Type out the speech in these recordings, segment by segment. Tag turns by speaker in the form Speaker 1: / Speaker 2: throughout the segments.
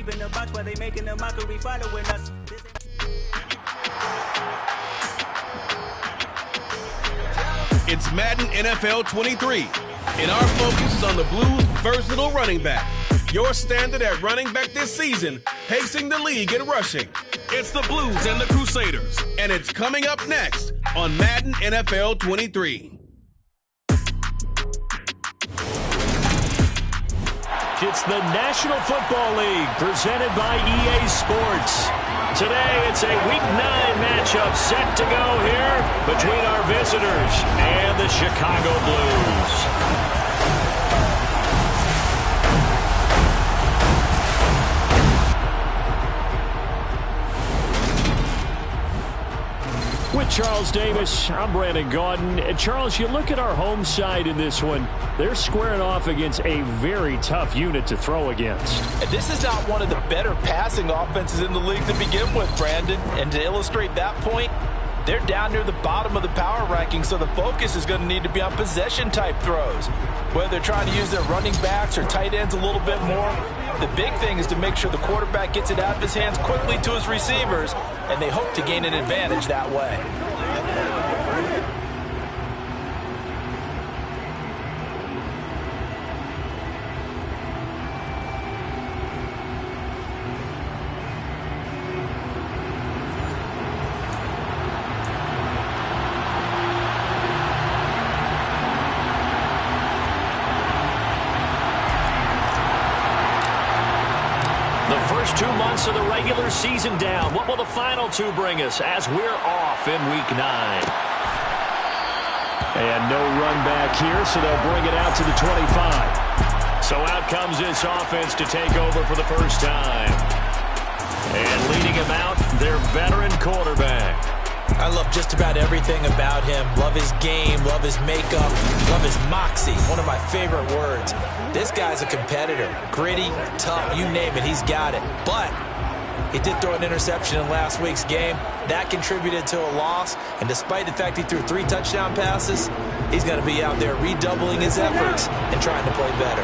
Speaker 1: deep in the box while they making a mockery following us.
Speaker 2: It's Madden NFL 23, and our focus is on the Blues' versatile running back. Your standard at running back this season, pacing the league in rushing. It's the Blues and the Crusaders, and it's coming up next on Madden NFL 23.
Speaker 3: It's the National Football League presented by EA Sports. Today, it's a Week 9 matchup set to go here between our visitors and the Chicago Blues. With Charles Davis, I'm Brandon Gaudin. And Charles, you look at our home side in this one, they're squaring off against a very tough unit to throw against.
Speaker 4: And this is not one of the better passing offenses in the league to begin with, Brandon. And to illustrate that point, they're down near the bottom of the power ranking, so the focus is going to need to be on possession-type throws. Whether they're trying to use their running backs or tight ends a little bit more, the big thing is to make sure the quarterback gets it out of his hands quickly to his receivers, and they hope to gain an advantage that way.
Speaker 3: First 2 months of the regular season down. What will the final two bring us as we're off in Week 9? And no run back here, so they'll bring it out to the 25. So out comes this offense to take over for the first time. And leading him out, their veteran quarterback.
Speaker 4: I love just about everything about him. Love his game, love his makeup, love his moxie. One of my favorite words. This guy's a competitor. Gritty, tough, you name it, he's got it. But he did throw an interception in last week's game. That contributed to a loss. And despite the fact he threw 3 touchdown passes, he's going to be out there redoubling his efforts and trying to play better.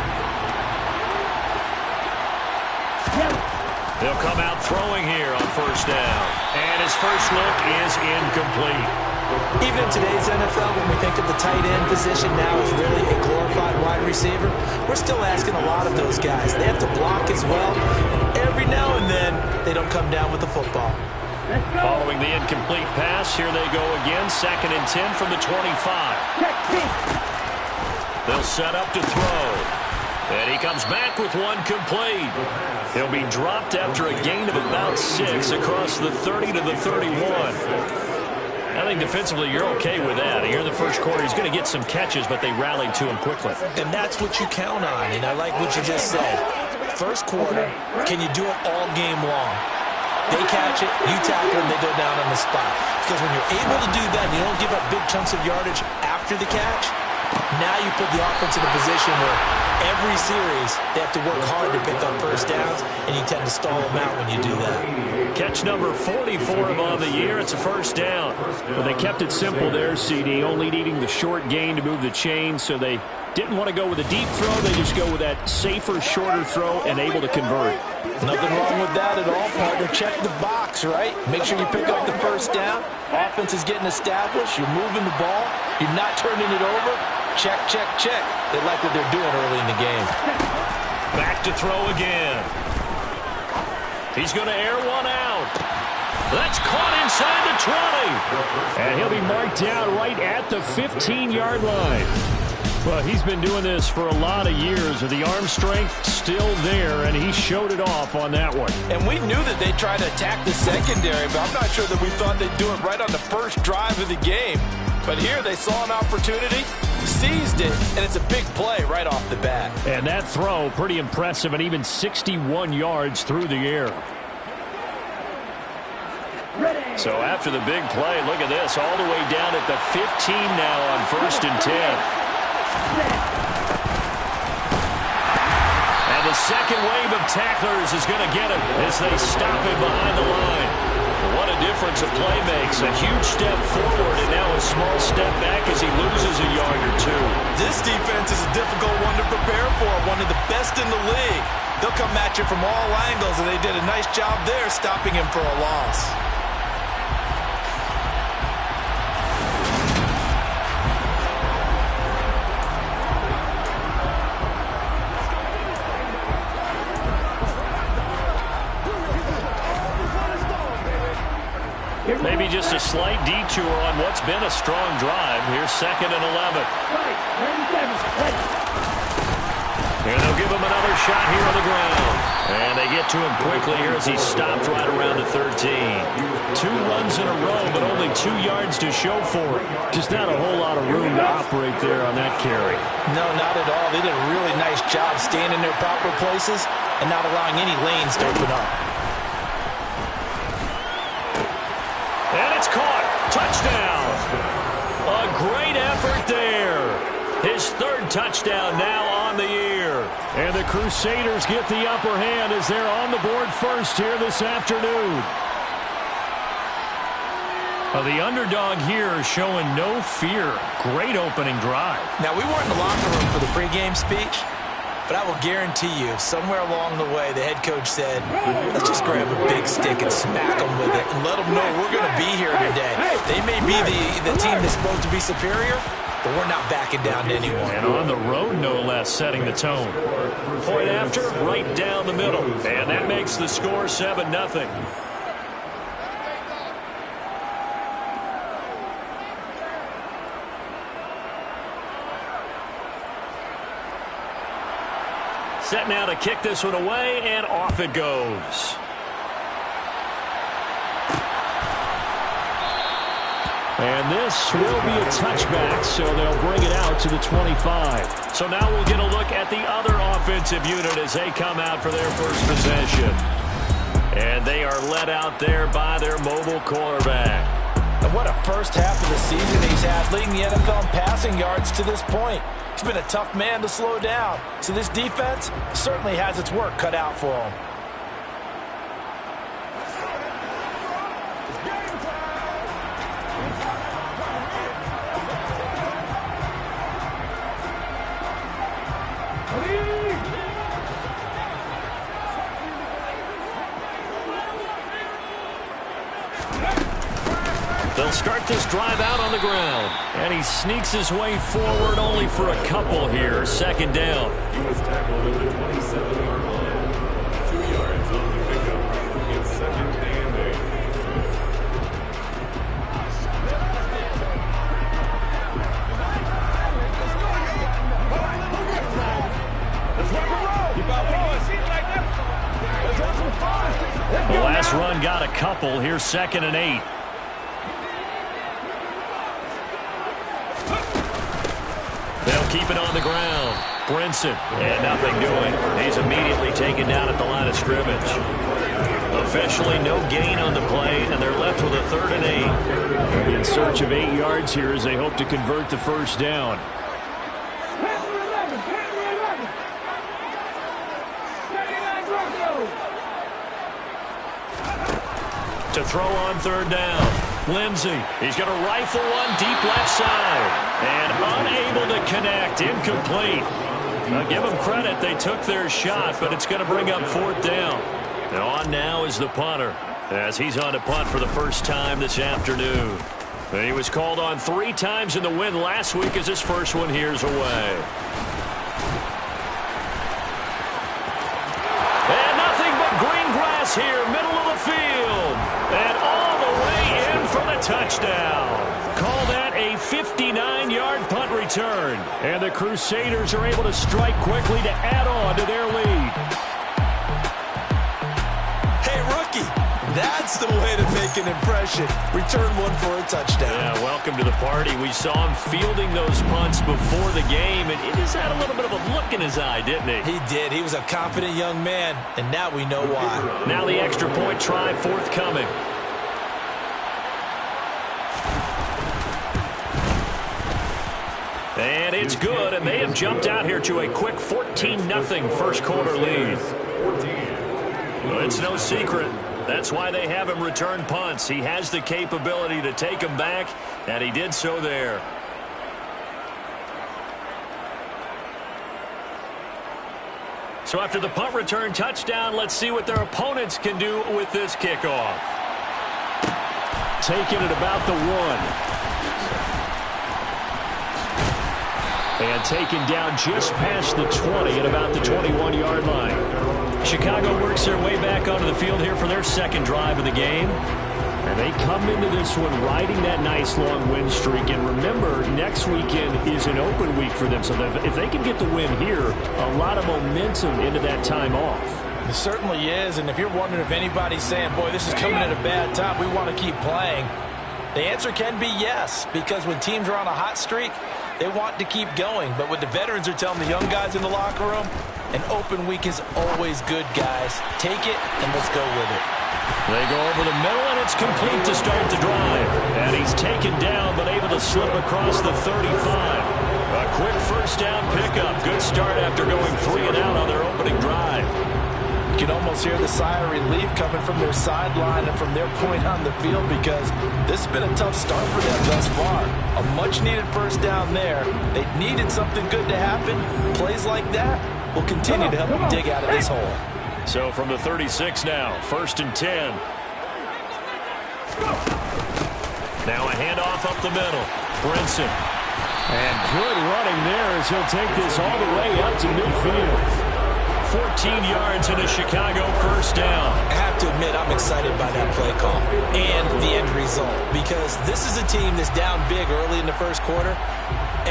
Speaker 3: They'll come out throwing here on first down. And his first look is incomplete.
Speaker 4: Even in today's NFL, when we think of the tight end position now as really a glorified wide receiver, we're still asking a lot of those guys. They have to block as well. And every now and then, they don't come down with the football.
Speaker 3: Following the incomplete pass, here they go again. 2nd and 10 from the 25. They'll set up to throw. And he comes back with one complete. He'll be dropped after a gain of about 6 across the 30 to the 31. I think defensively you're okay with that. Here in the first quarter, he's going to get some catches, but they rallied to him quickly.
Speaker 4: And that's what you count on, and I like what you just said. First quarter, can you do it all game long? They catch it, you tackle them, they go down on the spot. Because when you're able to do that and you don't give up big chunks of yardage after the catch, now you put the offense in a position where every series they have to work hard to pick up first downs, and you tend to stall them out when you do that.
Speaker 3: Catch number 44 of on the year. It's a first down. Well, they kept it simple there, CD, only needing the short gain to move the chain, so they didn't want to go with a deep throw. They just go with that safer, shorter throw and able to convert.
Speaker 4: Nothing wrong with that at all, partner. Check the box, right? Make sure you pick up the first down. Offense is getting established. You're moving the ball. You're not turning it over. Check, check, check. They like what they're doing early in the game.
Speaker 3: Back to throw again. He's going to air one out. That's caught inside the 20. And he'll be marked down right at the 15-yard line. Well, he's been doing this for a lot of years, with the arm strength still there, and he showed it off on that one.
Speaker 4: And we knew that they'd try to attack the secondary, but I'm not sure that we thought they'd do it right on the first drive of the game. But here they saw an opportunity, seized it, and it's a big play right off the bat.
Speaker 3: And that throw, pretty impressive, and even 61 yards through the air. So after the big play, look at this, all the way down at the 15 now on 1st and 10. And the second wave of tacklers is going to get him as they stop him behind the line. What a difference a play makes. A huge step forward and now a small step back as he loses a yard or two.
Speaker 4: This defense is a difficult one to prepare for, one of the best in the league. They'll come at you from all angles, and they did a nice job there stopping him for a loss.
Speaker 3: Maybe just a slight detour on what's been a strong drive. Here's 2nd and 11. And they'll give him another shot here on the ground. And they get to him quickly here as he stopped right around the 13. 2 runs in a row, but only 2 yards to show for it. Just not a whole lot of room to operate there on that carry.
Speaker 4: No, not at all. They did a really nice job staying in their proper places and not allowing any lanes to open up.
Speaker 3: And it's caught. Touchdown. A great effort there. His 3rd touchdown now on the year. And the Crusaders get the upper hand as they're on the board first here this afternoon. Well, the underdog here is showing no fear. Great opening drive.
Speaker 4: Now, we weren't in the locker room for the pregame speech, but I will guarantee you, somewhere along the way, the head coach said, let's just grab a big stick and smack them with it and let them know we're going to be here today. They may be the team that's supposed to be superior, but we're not backing down to anyone.
Speaker 3: And on the road, no less, setting the tone. Point after, right down the middle. And that makes the score 7-0. Set now to kick this one away, and off it goes. And this will be a touchback, so they'll bring it out to the 25. So now we'll get a look at the other offensive unit as they come out for their first possession. And they are led out there by their mobile quarterback.
Speaker 4: And what a first half of the season he's had, leading the NFL in passing yards to this point. He's been a tough man to slow down. So this defense certainly has its work cut out for him.
Speaker 3: They'll start this drive out on the ground. And he sneaks his way forward only for a couple here. 2nd down.
Speaker 5: He was tackled at the 27-yard line. 2 yards on the pickup. It's 2nd and 8.
Speaker 3: The last run got a couple. Here's 2nd and 8. They'll keep it on the ground. Brinson, and nothing doing. He's immediately taken down at the line of scrimmage. Officially no gain on the play, and they're left with a 3rd and 8. In search of 8 yards here as they hope to convert the first down. To throw on 3rd down. Lindsey, he's going to rifle one deep left side. And unable to connect. Incomplete. Now give them credit. They took their shot, but it's going to bring up 4th down. And on now is the punter, as he's on to punt for the first time this afternoon. And he was called on 3 times in the win last week as his first one here's away. And nothing but green grass here, middle of the field. And all the way in for the touchdown. Call that a 59-yard punt return. And the Crusaders are able to strike quickly to add on to their lead.
Speaker 4: Hey, rookie, that's the way to make an impression. Return one for a touchdown.
Speaker 3: Yeah, welcome to the party. We saw him fielding those punts before the game, and he just had a little bit of a look in his eye, didn't he?
Speaker 4: He did. He was a confident young man, and now we know why.
Speaker 3: Now the extra point try forthcoming. And it's good, and they have jumped out here to a quick 14-0 first quarter lead. Well, it's no secret. That's why they have him return punts. He has the capability to take them back, and he did so there. So after the punt return touchdown, let's see what their opponents can do with this kickoff. Taking it about the 1. And taken down just past the 20 at about the 21-yard line. Chicago works their way back onto the field here for their second drive of the game. And they come into this one riding that nice long win streak. And remember, next weekend is an open week for them. So if they can get the win here, a lot of momentum into that time off.
Speaker 4: It certainly is. And if you're wondering if anybody's saying, boy, this is coming at a bad time, we want to keep playing, the answer can be yes. Because when teams are on a hot streak, they want to keep going. But what the veterans are telling the young guys in the locker room, an open week is always good, guys. Take it and let's go with it.
Speaker 3: They go over the middle, and it's complete to start the drive. And he's taken down, but able to slip across the 35. A quick first down pickup. Good start after going 3 and out on their opening drive.
Speaker 4: You can almost hear the sigh of relief coming from their sideline and from their point on the field, because this has been a tough start for them thus far. A much-needed first down there. They needed something good to happen. Plays like that will continue to help them dig out of this hole.
Speaker 3: So from the 36 now, 1st and 10. Now a handoff up the middle. Brinson. And good running there as he'll take this all the way up to midfield. 14 yards and a Chicago first down.
Speaker 4: I have to admit, I'm excited by that play call and the end result, because this is a team that's down big early in the first quarter,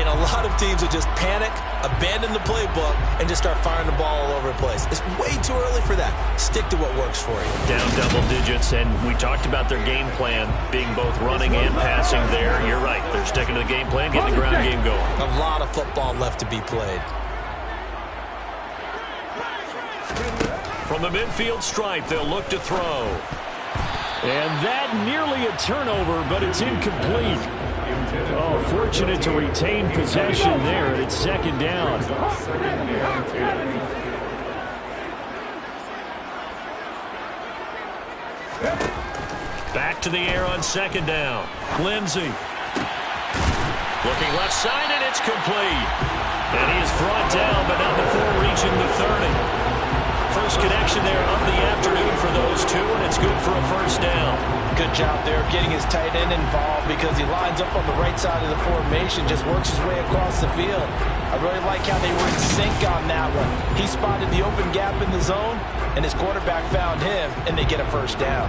Speaker 4: and a lot of teams will just panic, abandon the playbook, and just start firing the ball all over the place. It's way too early for that. Stick to what works for you.
Speaker 3: Down double digits, and we talked about their game plan being both running and passing there. You're right. They're sticking to the game plan, getting the ground game going.
Speaker 4: A lot of football left to be played.
Speaker 3: From the midfield stripe, they'll look to throw. And that nearly a turnover, but it's incomplete. Oh, fortunate to retain possession there, and it's 2nd down. Back to the air on 2nd down. Lindsey. Looking left side, and it's complete. And he is brought down, but not before reaching the 30. First connection there of the afternoon for those two, and it's good for a first down.
Speaker 4: Good job there of getting his tight end involved, because he lines up on the right side of the formation, just works his way across the field. I really like how they were in sync on that one. He spotted the open gap in the zone, and his quarterback found him, and they get a first down.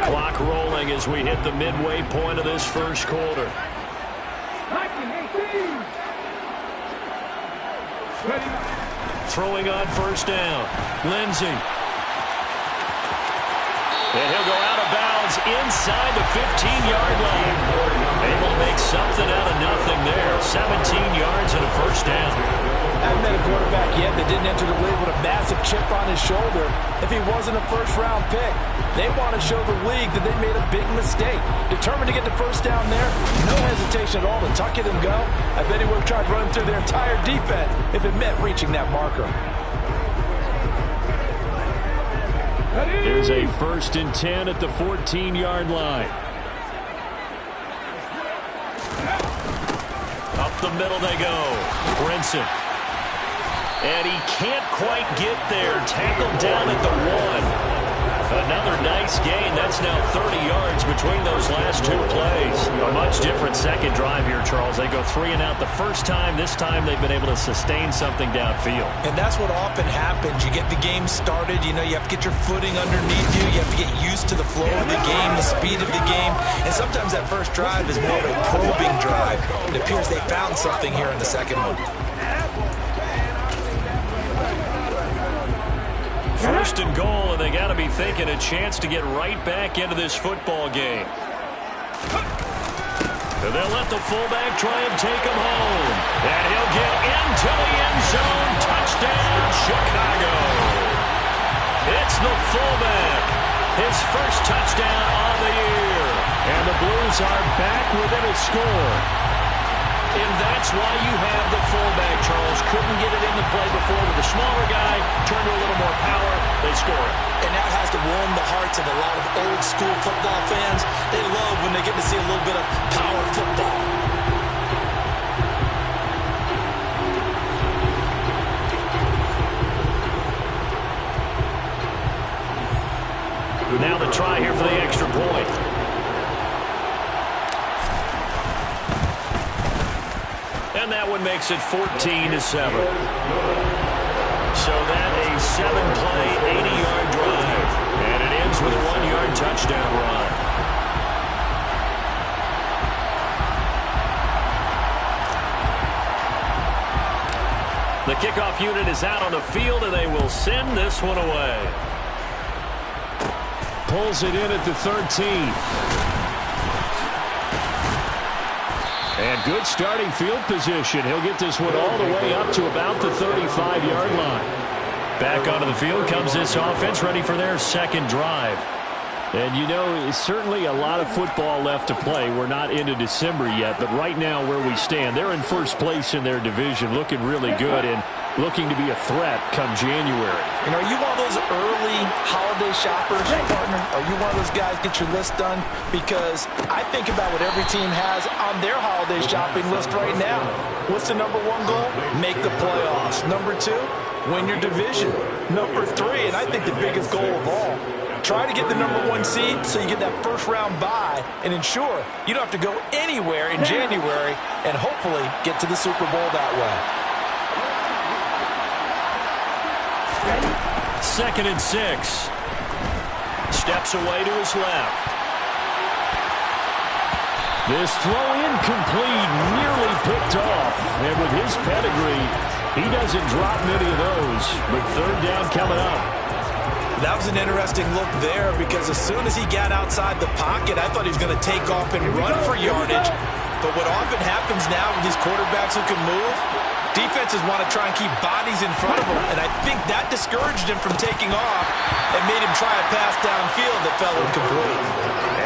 Speaker 3: Clock rolling as we hit the midway point of this first quarter. Throwing on first down. Lindsey. And he'll go out of bounds inside the 15-yard line. Able to make something out of nothing there. 17 yards and a first down.
Speaker 4: I haven't met a quarterback yet that didn't enter the league with a massive chip on his shoulder if he wasn't a first-round pick. They want to show the league that they made a big mistake. Determined to get the first down there, no hesitation at all to tuck it and go. I bet he would have tried running through their entire defense if it meant reaching that marker.
Speaker 3: Here's a 1st and 10 at the 14-yard line. Up the middle they go. Brinson. And he can't quite get there. Tackled down at the 1. Another nice gain. That's now 30 yards between those last two plays. A much different second drive here, Charles. They go 3 and out the first time. This time they've been able to sustain something downfield.
Speaker 4: And that's what often happens. You get the game started. You know, you have to get your footing underneath you. You have to get used to the flow of the game, the speed of the game. And sometimes that first drive is more of a probing drive. It appears they found something here in the second one.
Speaker 3: 1st and goal, and they got to be thinking a chance to get right back into this football game. And they'll let the fullback try and take him home. And he'll get into the end zone. Touchdown, Chicago. It's the fullback. His first touchdown on the year. And the Blues are back within a score. And that's why you have the fullback, Charles. Couldn't get it in the play before with the smaller guy. Turned to a little more power. They
Speaker 4: scorer. And that has to warm the hearts of a lot of old-school football fans. They love when they get to see a little bit of power football.
Speaker 3: Now the try here for the extra point. And that one makes it 14-7. So that a 7-play, 80-yard drive. And it ends with a 1-yard touchdown run. The kickoff unit is out on the field, and they will send this one away. Pulls it in at the 13. And good starting field position. He'll get this one all the way up to about the 35-yard line. Back onto the field comes this offense, ready for their second drive. And, you know, it's certainly a lot of football left to play. We're not into December yet, but right now where we stand, they're in first place in their division, looking really good and looking to be a threat come January.
Speaker 4: And are you one of those early holiday shoppers, partner? Are you one of those guys get your list done? Because I think about what every team has on their holiday shopping list right now. What's the number one goal? Make the playoffs. Number two, win your division. Number three, and I think the biggest goal of all, try to get the number one seed so you get that first round bye and ensure you don't have to go anywhere in January and hopefully get to the Super Bowl that way.
Speaker 3: 2nd and 6. Steps away to his left. This throw incomplete, nearly picked off. And with his pedigree, he doesn't drop many of those. But 3rd down coming up.
Speaker 4: That was an interesting look there because as soon as he got outside the pocket, I thought he was going to take off and run for yardage. But what often happens now with these quarterbacks who can move, defenses want to try and keep bodies in front of them. And I think that discouraged him from taking off and made him try a pass downfield that fell incomplete.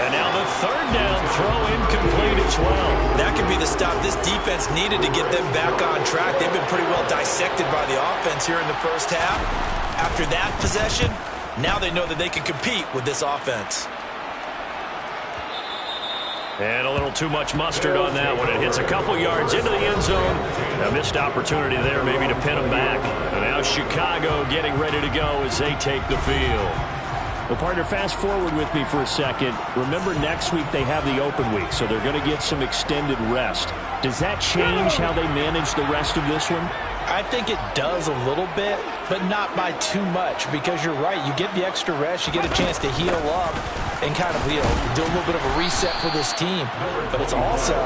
Speaker 3: And now the 3rd down throw incomplete as well.
Speaker 4: That could be the stop this defense needed to get them back on track. They've been pretty well dissected by the offense here in the first half. After that possession, now they know that they can compete with this offense.
Speaker 3: And a little too much mustard on that one. It hits a couple yards into the end zone. A missed opportunity there maybe to pin them back. And now Chicago getting ready to go as they take the field. Well, partner, fast forward with me for a second. Remember, next week they have the open week, so they're going to get some extended rest. Does that change how they manage the rest of this one?
Speaker 4: I think it does a little bit, but not by too much, because you're right. You get the extra rest, you get a chance to heal up and kind of, do a little bit of a reset for this team. But it's also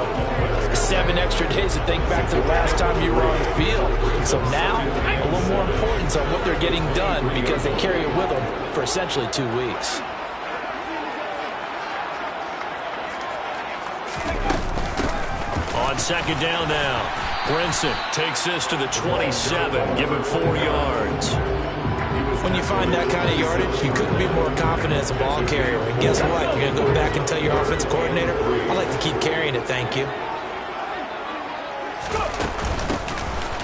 Speaker 4: 7 extra days to think back to the last time you were on the field. So now, a little more importance on what they're getting done because they carry it with them for essentially 2 weeks.
Speaker 3: On 2nd down now. Brinson takes this to the 27, given 4 yards.
Speaker 4: When you find that kind of yardage, you couldn't be more confident as a ball carrier. And guess what? You're going to go back and tell your offensive coordinator, I'd like to keep carrying it, thank you.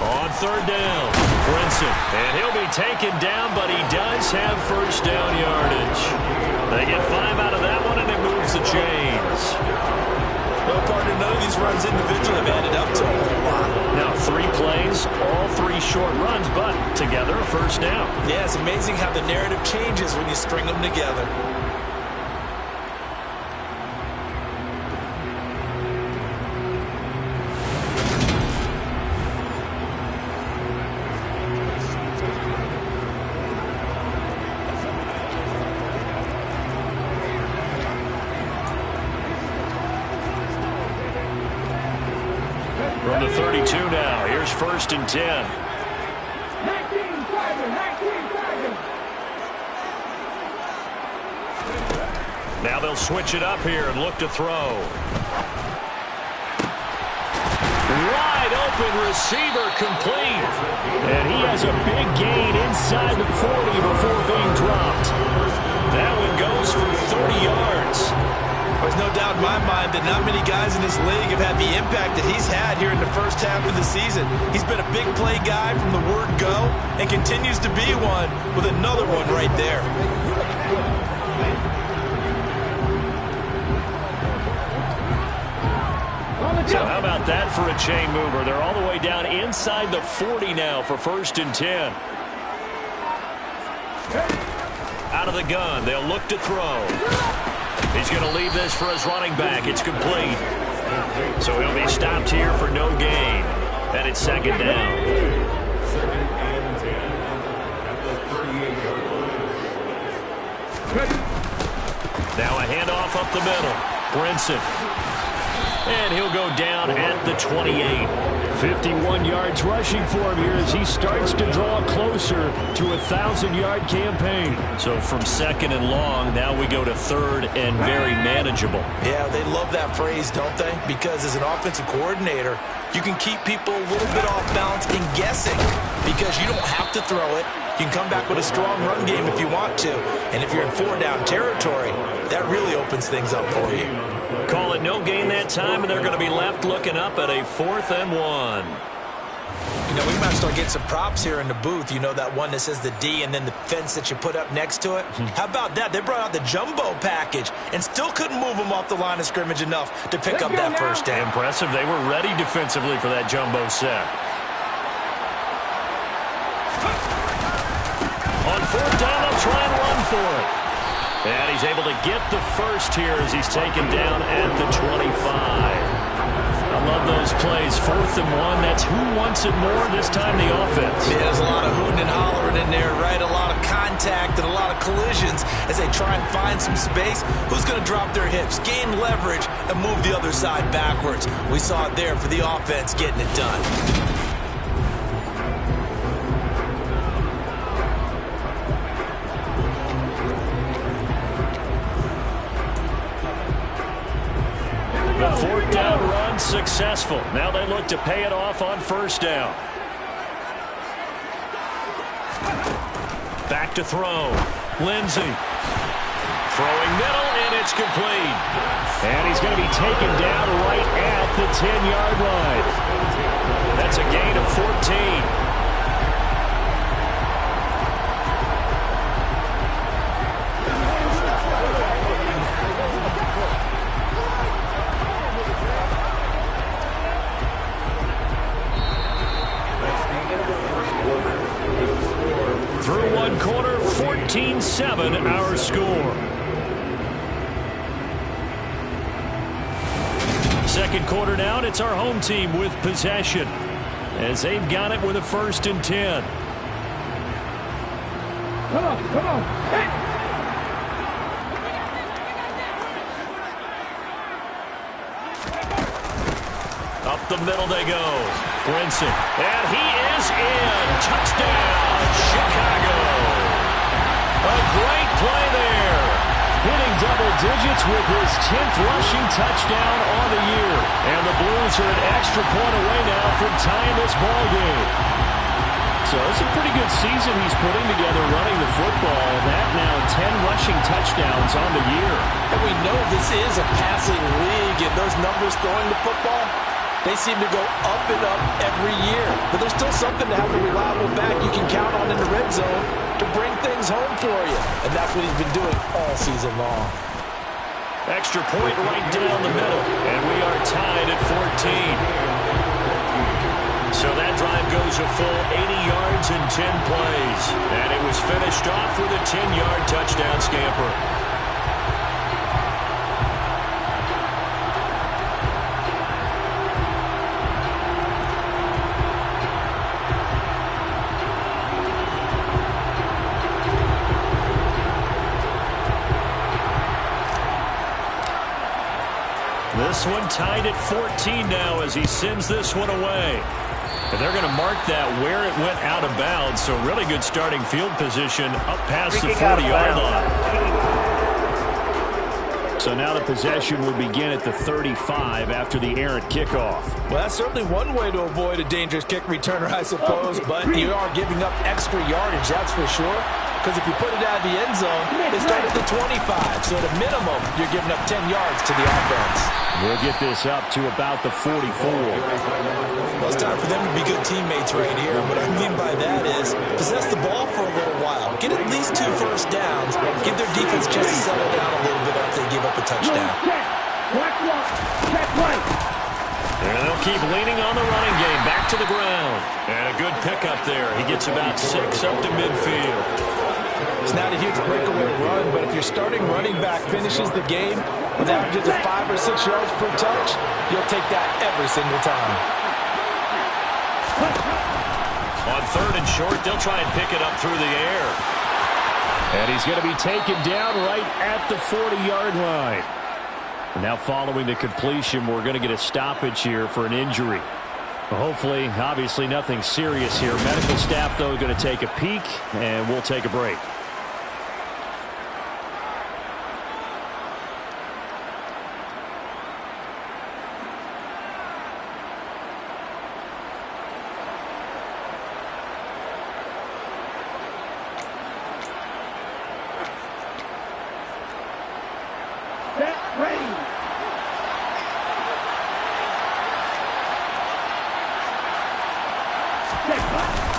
Speaker 3: On 3rd down, Brinson. And he'll be taken down, but he does have first down yardage. They get 5 out of that one, and it moves the chains.
Speaker 4: Well, partner, none of these runs individually have added up to a whole lot.
Speaker 3: Now 3 plays, all 3 short runs, but together a first down.
Speaker 4: Yeah, it's amazing how the narrative changes when you string them together.
Speaker 3: From the 32 now, here's 1st and 10. Now they'll switch it up here and look to throw. Wide open receiver complete. And he has a big gain inside the 40 before being dropped. That one goes for 30 yards.
Speaker 4: There's no doubt in my mind that not many guys in this league have had the impact that he's had here in the first half of the season. He's been a big play guy from the word go and continues to be one with another one right there.
Speaker 3: So how about that for a chain mover? They're all the way down inside the 40 now for 1st and 10. Out of the gun, they'll look to throw. He's going to leave this for his running back. It's complete. So he'll be stopped here for no gain. And it's 2nd down.
Speaker 5: 2nd and 10 at the 38-yard line.
Speaker 3: Now a handoff up the middle. Brinson. And he'll go down at the 28. 51 yards rushing for him here as he starts to draw closer to a 1,000-yard campaign. So from 2nd and long, now we go to 3rd and very manageable.
Speaker 4: Yeah, they love that phrase, don't they? Because as an offensive coordinator, you can keep people a little bit off balance and guessing because you don't have to throw it. You can come back with a strong run game if you want to. And if you're in 4-down territory, that really opens things up for you.
Speaker 3: Call it no gain that time, and they're going to be left looking up at a 4th and 1.
Speaker 4: You know, we might start getting some props here in the booth. You know, that one that says the D and then the fence that you put up next to it? How about that? They brought out the jumbo package and still couldn't move them off the line of scrimmage enough to pick up that first down.
Speaker 3: Impressive. They were ready defensively for that jumbo set. On 4th down, they'll try and run for it. And he's able to get the first here as he's taken down at the 25. I love those plays. 4th and 1. That's who wants it more, this time the offense.
Speaker 4: Yeah, there's a lot of hooting and hollering in there, right? A lot of contact and a lot of collisions as they try and find some space. Who's going to drop their hips, gain leverage, and move the other side backwards? We saw it there for the offense getting it done.
Speaker 3: The 4th down run successful. Now they look to pay it off on 1st down. Back to throw. Lindsey. Throwing middle, and it's complete. And he's going to be taken down right at the 10-yard line. That's a gain of 14. Through one quarter, 14-7 our score. 2nd quarter down, it's our home team with possession as they've got it with a 1st and 10.
Speaker 6: Come on. Hey.
Speaker 3: Up the middle they go. Brinson. And he is in. Touchdown, Chicago. A great play there. Hitting double digits with his 10th rushing touchdown on the year. And the Blues are an extra point away now from tying this ball game. So it's a pretty good season he's putting together running the football. That now 10 rushing touchdowns on the year.
Speaker 4: And we know this is a passing league, and those numbers throwing the football, they seem to go up and up every year. But there's still something to have a reliable back you can count on in the red zone to bring things home for you. And that's what he's been doing all season long.
Speaker 3: Extra point right down the middle. And we are tied at 14. So that drive goes a full 80 yards in 10 plays. And it was finished off with a 10-yard touchdown scamper. This one tied at 14 now as he sends this one away. And they're going to mark that where it went out of bounds. So really good starting field position up past the 40-yard line. So now the possession will begin at the 35 after the errant kickoff.
Speaker 4: Well, that's certainly one way to avoid a dangerous kick returner, I suppose. But you are giving up extra yardage, that's for sure. because if you put it out of the end zone, they start at the 25. So at a minimum, you're giving up 10 yards to the offense.
Speaker 3: We'll get this up to about the 44.
Speaker 4: Well, it's time for them to be good teammates right here. What I mean by that is possess the ball for a little while. Get at least 2 first downs. Give their defense a chance to settle down a little bit after they give up a touchdown.
Speaker 3: And they'll keep leaning on the running game. Back to the ground. And a good pickup there. He gets about 6 up to midfield.
Speaker 4: It's not a huge breakaway run, but if your starting running back finishes the game with averages of 5 or 6 yards per touch, you'll take that every single time.
Speaker 3: On 3rd and short, they'll try and pick it up through the air. And he's going to be taken down right at the 40-yard line. Now following the completion, we're going to get a stoppage here for an injury. Hopefully, obviously nothing serious here. Medical staff, though, going to take a peek, and we'll take a break.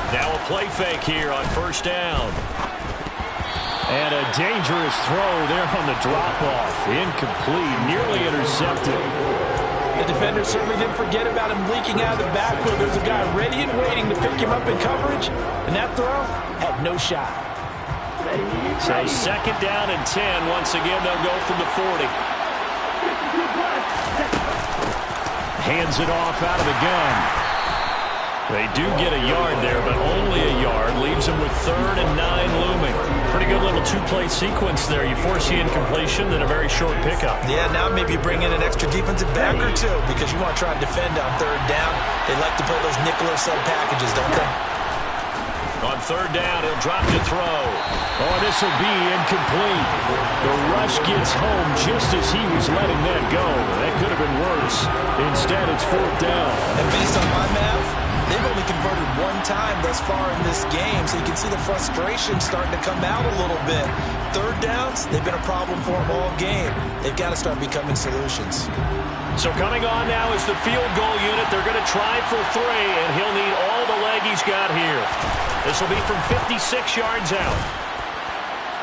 Speaker 3: Now a play fake here on 1st down. And a dangerous throw there on the drop-off. Incomplete, nearly intercepted.
Speaker 4: The defender certainly didn't forget about him leaking out of the backfield. There's a guy ready and waiting to pick him up in coverage, and that throw had no shot.
Speaker 3: So 2nd down and 10. Once again, they'll go from the 40. Hands it off out of the gun. They do get a yard there, but only a yard. Leaves them with 3rd and 9 looming. Pretty good little 2-play sequence there. You force the incompletion, then a very short pickup.
Speaker 4: Yeah, now maybe you bring in an extra defensive back or 2 because you want to try and defend on 3rd down. They like to play those nickel or sub packages, don't they?
Speaker 3: On 3rd down, he'll drop to throw. Oh, this will be incomplete. The rush gets home just as he was letting that go. That could have been worse. Instead, it's 4th down.
Speaker 4: And based on my math, they've only converted 1 time thus far in this game, so you can see the frustration starting to come out a little bit. 3rd downs, they've been a problem for them all game. They've got to start becoming solutions.
Speaker 3: So coming on now is the field goal unit. They're going to try for 3, and he'll need all the leg he's got here. This will be from 56 yards out.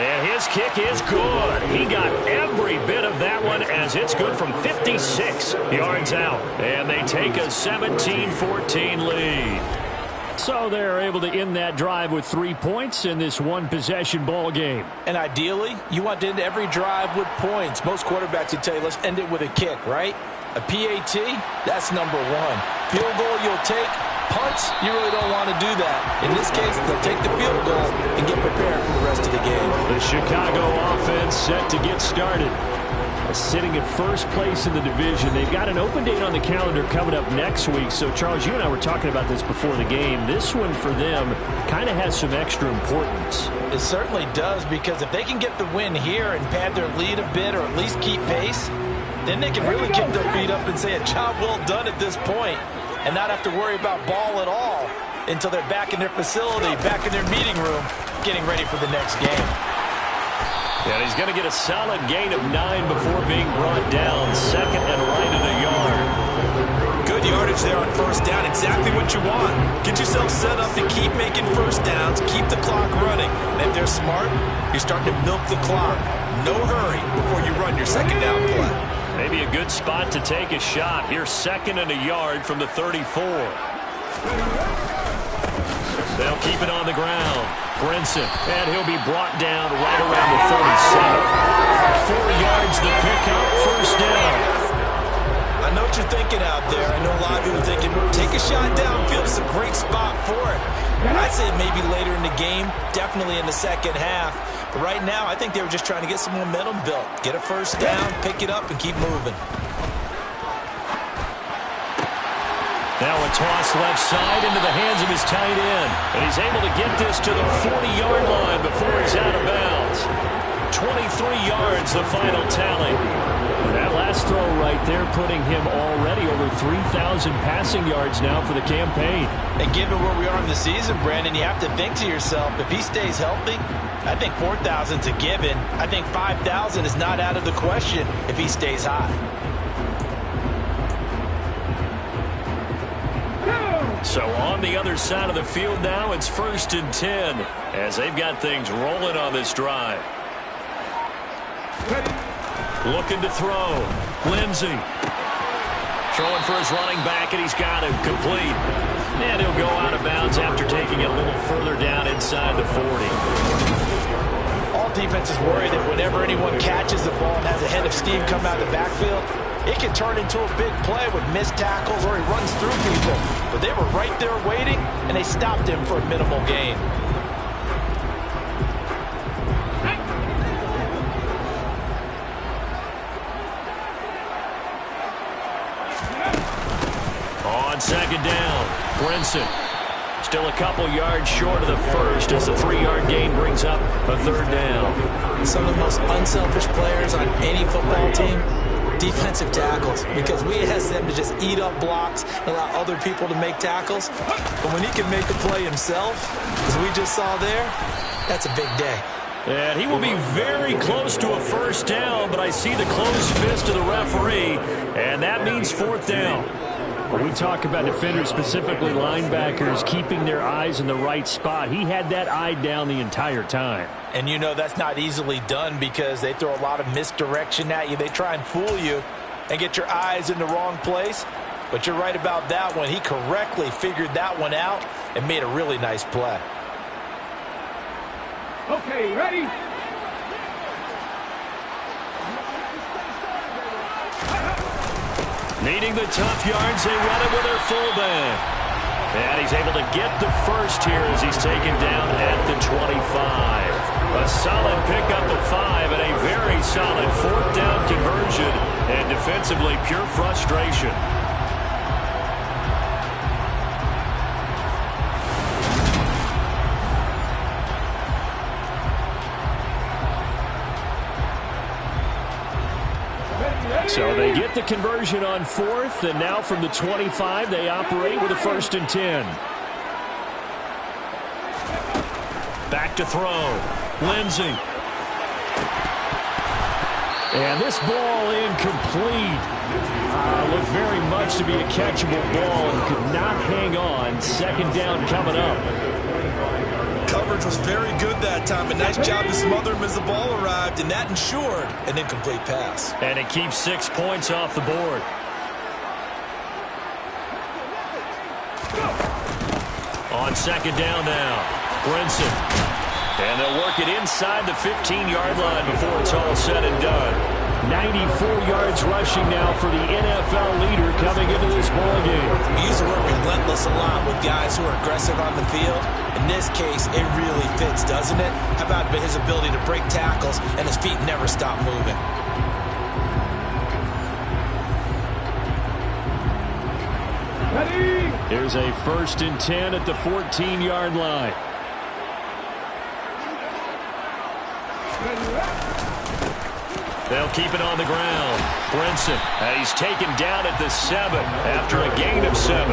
Speaker 3: And his kick is good. He got every bit of that one as it's good from 56 yards out. And they take a 17-14 lead. So they're able to end that drive with 3 points in this one-possession ball game.
Speaker 4: And ideally, you want to end every drive with points. Most quarterbacks would tell you, let's end it with a kick, right? A PAT, that's number 1. Field goal you'll take. Punts, you really don't want to do that. In this case, they'll take the field goal and get prepared for the rest of the game.
Speaker 3: The Chicago offense set to get started. Sitting at 1st place in the division. They've got an open date on the calendar coming up next week. So, Charles, you and I were talking about this before the game. This one for them kind of has some extra importance.
Speaker 4: It certainly does, because if they can get the win here and pad their lead a bit or at least keep pace, then they can really kick their feet up and say a job well done at this point, and not have to worry about ball at all until they're back in their facility, back in their meeting room, getting ready for the next game.
Speaker 3: And he's going to get a solid gain of 9 before being brought down. 2nd and right at a yard.
Speaker 4: Good yardage there on 1st down. Exactly what you want. Get yourself set up to keep making 1st downs, keep the clock running. And if they're smart, you're starting to milk the clock. No hurry before you run your 2nd down play.
Speaker 3: Maybe a good spot to take a shot. Here's 2nd and a yard from the 34. They'll keep it on the ground. Brinson, and he'll be brought down right around the 37. 4 yards the pickup, 1st down.
Speaker 4: I know what you're thinking out there. I know a lot of you are thinking, take a shot downfield. It's a great spot for it. I'd say maybe later in the game, definitely in the 2nd half. But right now, I think they were just trying to get some momentum built. Get a 1st down, pick it up, and keep moving.
Speaker 3: Now a toss left side into the hands of his tight end. And he's able to get this to the 40-yard line before he's out of bounds. 23 yards, the final tally. That last throw right there putting him already over 3,000 passing yards now for the campaign.
Speaker 4: And given where we are in the season, Brandon, you have to think to yourself, if he stays healthy, I think 4,000 is a given. I think 5,000 is not out of the question if he stays hot.
Speaker 3: So on the other side of the field now, it's 1st and 10 as they've got things rolling on this drive. Looking to throw. Lindsey. Throwing for his running back, and he's got him complete. And he'll go out of bounds after taking it a little further down inside the 40.
Speaker 4: All defenses worry that whenever anyone catches the ball and has a head of steam come out of the backfield, it can turn into a big play with missed tackles or he runs through people. But they were right there waiting, and they stopped him for a minimal gain.
Speaker 3: On 2nd down, Brinson. Still a couple yards short of the first as the 3-yard gain brings up a 3rd down.
Speaker 4: Some of the most unselfish players on any football team, defensive tackles, because we ask them to just eat up blocks and allow other people to make tackles. But when he can make a play himself, as we just saw there, that's a big day.
Speaker 3: And he will be very close to a 1st down, but I see the closed fist of the referee, and that means 4th down. When we talk about defenders, specifically linebackers, keeping their eyes in the right spot, he had that eye down the entire time.
Speaker 4: And you know that's not easily done because they throw a lot of misdirection at you. They try and fool you and get your eyes in the wrong place. But you're right about that one. He correctly figured that one out and made a really nice play.
Speaker 6: Okay, ready?
Speaker 3: Needing the tough yards, they run it with their fullback. And he's able to get the first here as he's taken down at the 25. A solid pickup of 5 and a very solid 4th down conversion. And defensively, pure frustration. So they get the conversion on 4th, and now from the 25, they operate with a 1st and 10. Back to throw. Lindsey. And this ball incomplete. Looked very much to be a catchable ball and could not hang on. 2nd down coming up.
Speaker 4: Coverage was very good that time. A nice job to smother him as the ball arrived, and that ensured an incomplete pass.
Speaker 3: And it keeps 6 points off the board. On 2nd down now, Brinson. And they'll work it inside the 15-yard line before it's all said and done. 94 yards rushing now for the NFL leader coming into this ballgame.
Speaker 4: He used to work relentless a lot with guys who are aggressive on the field. In this case, it really fits, doesn't it? How about his ability to break tackles and his feet never stop moving?
Speaker 6: Ready?
Speaker 3: Here's a 1st and 10 at the 14-yard line. They'll keep it on the ground. Brinson, he's taken down at the 7 after a gain of 7.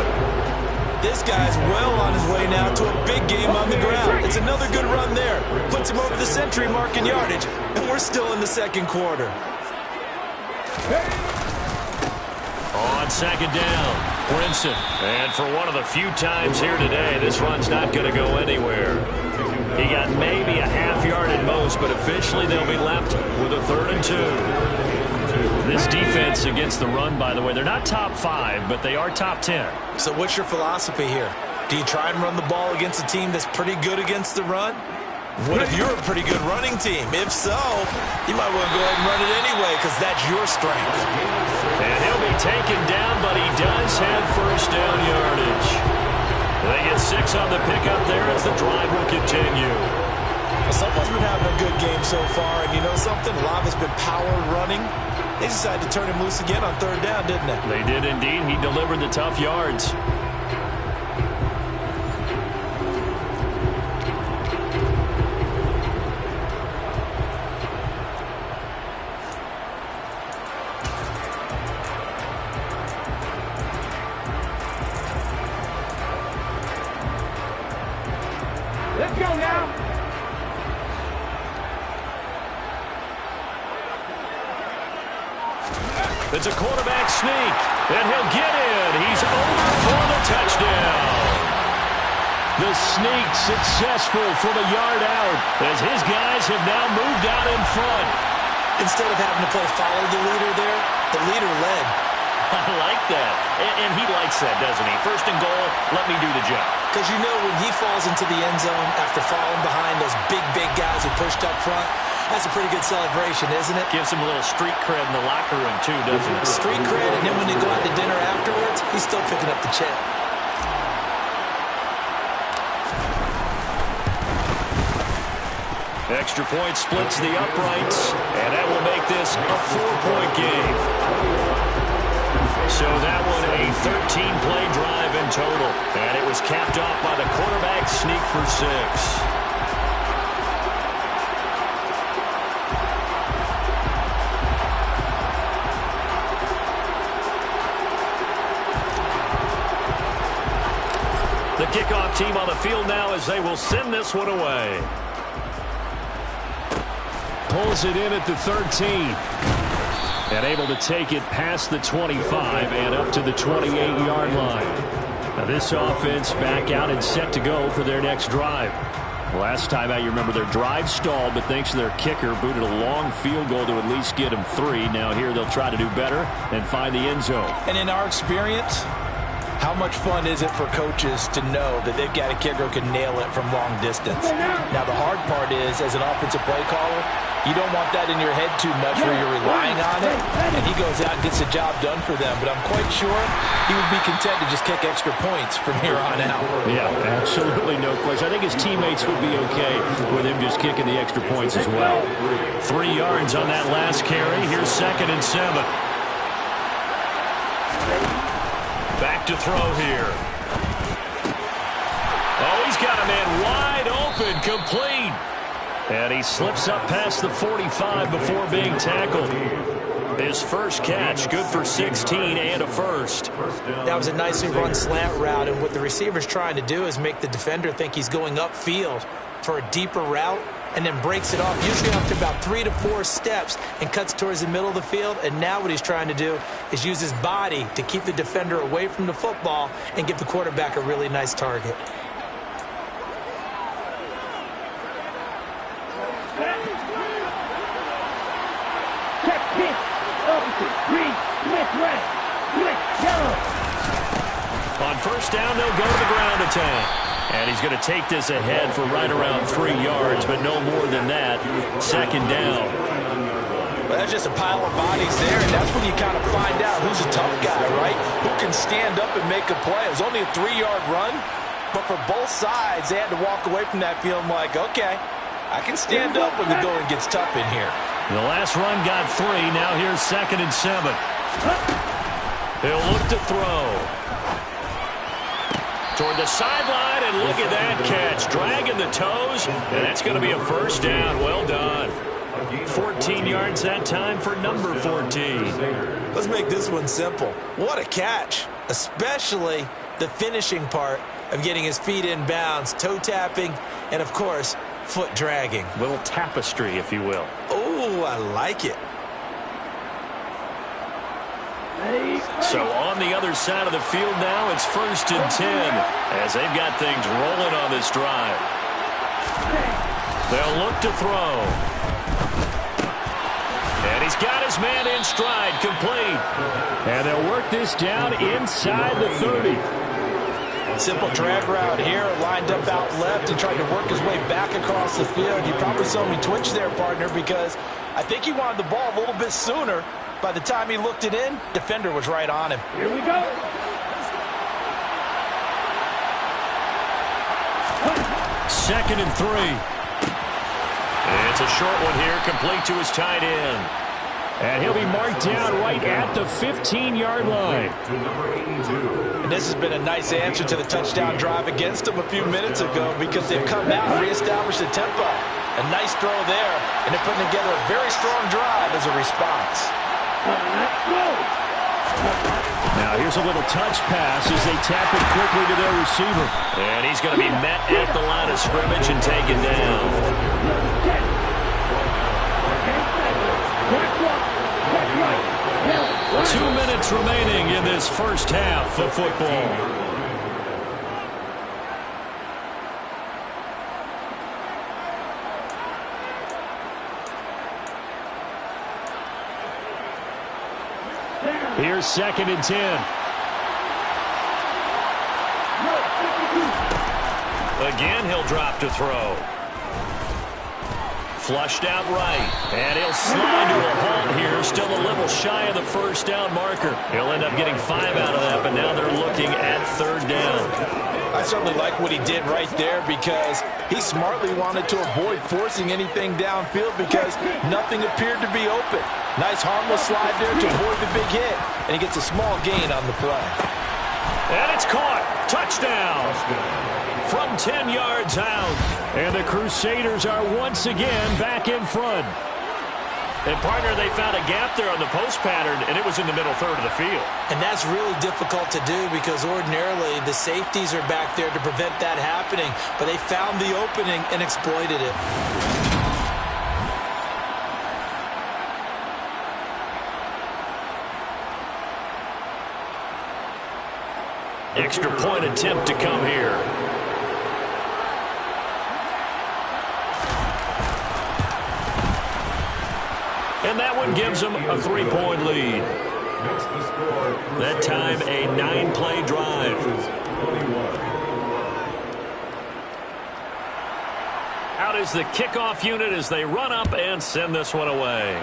Speaker 4: This guy's well on his way now to a big game on the ground. It's another good run there. Puts him over the century mark in yardage, and we're still in the 2nd quarter.
Speaker 3: On 2nd down, Brinson. And for one of the few times here today, this run's not going to go anywhere. He got maybe a half yard at most, but officially they'll be left with a 3rd and 2. This defense against the run, by the way, they're not top 5, but they are top 10.
Speaker 4: So what's your philosophy here? Do you try and run the ball against a team that's pretty good against the run? What if you're a pretty good running team? If so, you might want to go ahead and run it anyway because that's your strength.
Speaker 3: And he'll be taken down, but he does have 1st down yardage. They get 6 on the pickup there as the drive will continue.
Speaker 4: Someone's been having a good game so far, and you know something? A lot has been power running. They decided to turn him loose again on 3rd down, didn't they?
Speaker 3: They did indeed. He delivered the tough yards. It's a quarterback sneak, and he'll get in. He's over for the touchdown. The sneak successful from a yard out as his guys have now moved out in front.
Speaker 4: Instead of having to play follow the leader there, the leader led.
Speaker 3: I like that. And he likes that, doesn't he? First and goal, let me do the job.
Speaker 4: Because you know when he falls into the end zone after falling behind those big guys who pushed up front, that's a pretty good celebration, isn't it?
Speaker 3: Gives him a little street cred in the locker room, too, doesn't it?
Speaker 4: Street cred, and then when they go out to dinner afterwards, he's still picking up the check.
Speaker 3: Extra point splits the uprights, and that will make this a 4-point game. So that one a 13-play drive in total, and it was capped off by the quarterback sneak for 6. The kickoff team on the field now as they will send this one away. Pulls it in at the 13. And able to take it past the 25 and up to the 28-yard line. Now this offense back out and set to go for their next drive. Last time out, you remember their drive stalled, but thanks to their kicker, booted a long field goal to at least get them 3. Now here they'll try to do better and find the end zone.
Speaker 4: And in our experience, how much fun is it for coaches to know that they've got a kicker who can nail it from long distance? Now, the hard part is, as an offensive play caller, you don't want that in your head too much where you're relying on it, and he goes out and gets the job done for them. But I'm quite sure he would be content to just kick extra points from here on out.
Speaker 3: Yeah, absolutely no question. I think his teammates would be okay with him just kicking the extra points as well. 3 yards on that last carry. Here's 2nd and 7. Back to throw here. Oh, he's got a man wide open, complete. And he slips up past the 45 before being tackled. His first catch, good for 16 and a first.
Speaker 4: That was a nicely run slant route, and what the receiver's trying to do is make the defender think he's going upfield for a deeper route, and then breaks it off, usually after about 3 to 4 steps, and cuts towards the middle of the field. And now what he's trying to do is use his body to keep the defender away from the football and give the quarterback a really nice target.
Speaker 6: Check pitch. Opposite. Green. Left, right. Left, yellow.
Speaker 3: On first down, they'll go to the ground attack. And he's going to take this ahead for right around 3 yards, but no more than that. 2nd down.
Speaker 4: Well, that's just a pile of bodies there, and that's when you kind of find out who's a tough guy, right? Who can stand up and make a play. It was only a 3-yard run, but for both sides, they had to walk away from that feeling like, okay, I can stand up when the going gets tough in here.
Speaker 3: The last run got 3. Now here's 2nd and 7. He'll look to throw. Toward the sideline, and look at that catch. Dragging the toes, and that's going to be a first down. Well done. 14 yards that time for number 14.
Speaker 4: Let's make this one simple. What a catch, especially the finishing part of getting his feet in bounds, toe tapping, and, of course, foot dragging.
Speaker 3: Little tapestry, if you will.
Speaker 4: Oh, I like it.
Speaker 3: So on the other side of the field now, it's 1st and 10 as they've got things rolling on this drive. They'll look to throw. And he's got his man in stride, complete. And they'll work this down inside the 30.
Speaker 4: Simple drag route here, lined up out left and tried to work his way back across the field. You probably saw me twitch there, partner, because I think he wanted the ball a little bit sooner. By the time he looked it in, defender was right on him.
Speaker 6: Here we go.
Speaker 3: 2nd and 3. It's a short one here, complete to his tight end. And he'll be marked down right at the 15-yard line.
Speaker 4: And this has been a nice answer to the touchdown drive against them a few minutes ago because they've come out and reestablished the tempo. A nice throw there, and they're putting together a very strong drive as a response.
Speaker 3: Now here's a little touch pass as they tap it quickly to their receiver. And he's going to be met at the line of scrimmage and taken down. minutes remaining in this first half of football. Here's 2nd and 10. Again, he'll drop to throw. Flushed out right. And he'll slide to a halt here. Still a little shy of the first down marker. He'll end up getting 5 out of that, but now they're looking at 3rd down.
Speaker 4: I certainly like what he did right there because he smartly wanted to avoid forcing anything downfield because nothing appeared to be open. Nice harmless slide there to avoid the big hit, and he gets a small gain on the play.
Speaker 3: And it's caught. Touchdown. From 10 yards out. And the Crusaders are once again back in front. And, partner, they found a gap there on the post pattern, and it was in the middle third of the field.
Speaker 4: And that's really difficult to do because ordinarily the safeties are back there to prevent that happening. But they found the opening and exploited it.
Speaker 3: Extra point attempt to come here. And that one gives them a 3-point lead. That time a 9-play drive. Out is the kickoff unit as they run up and send this one away.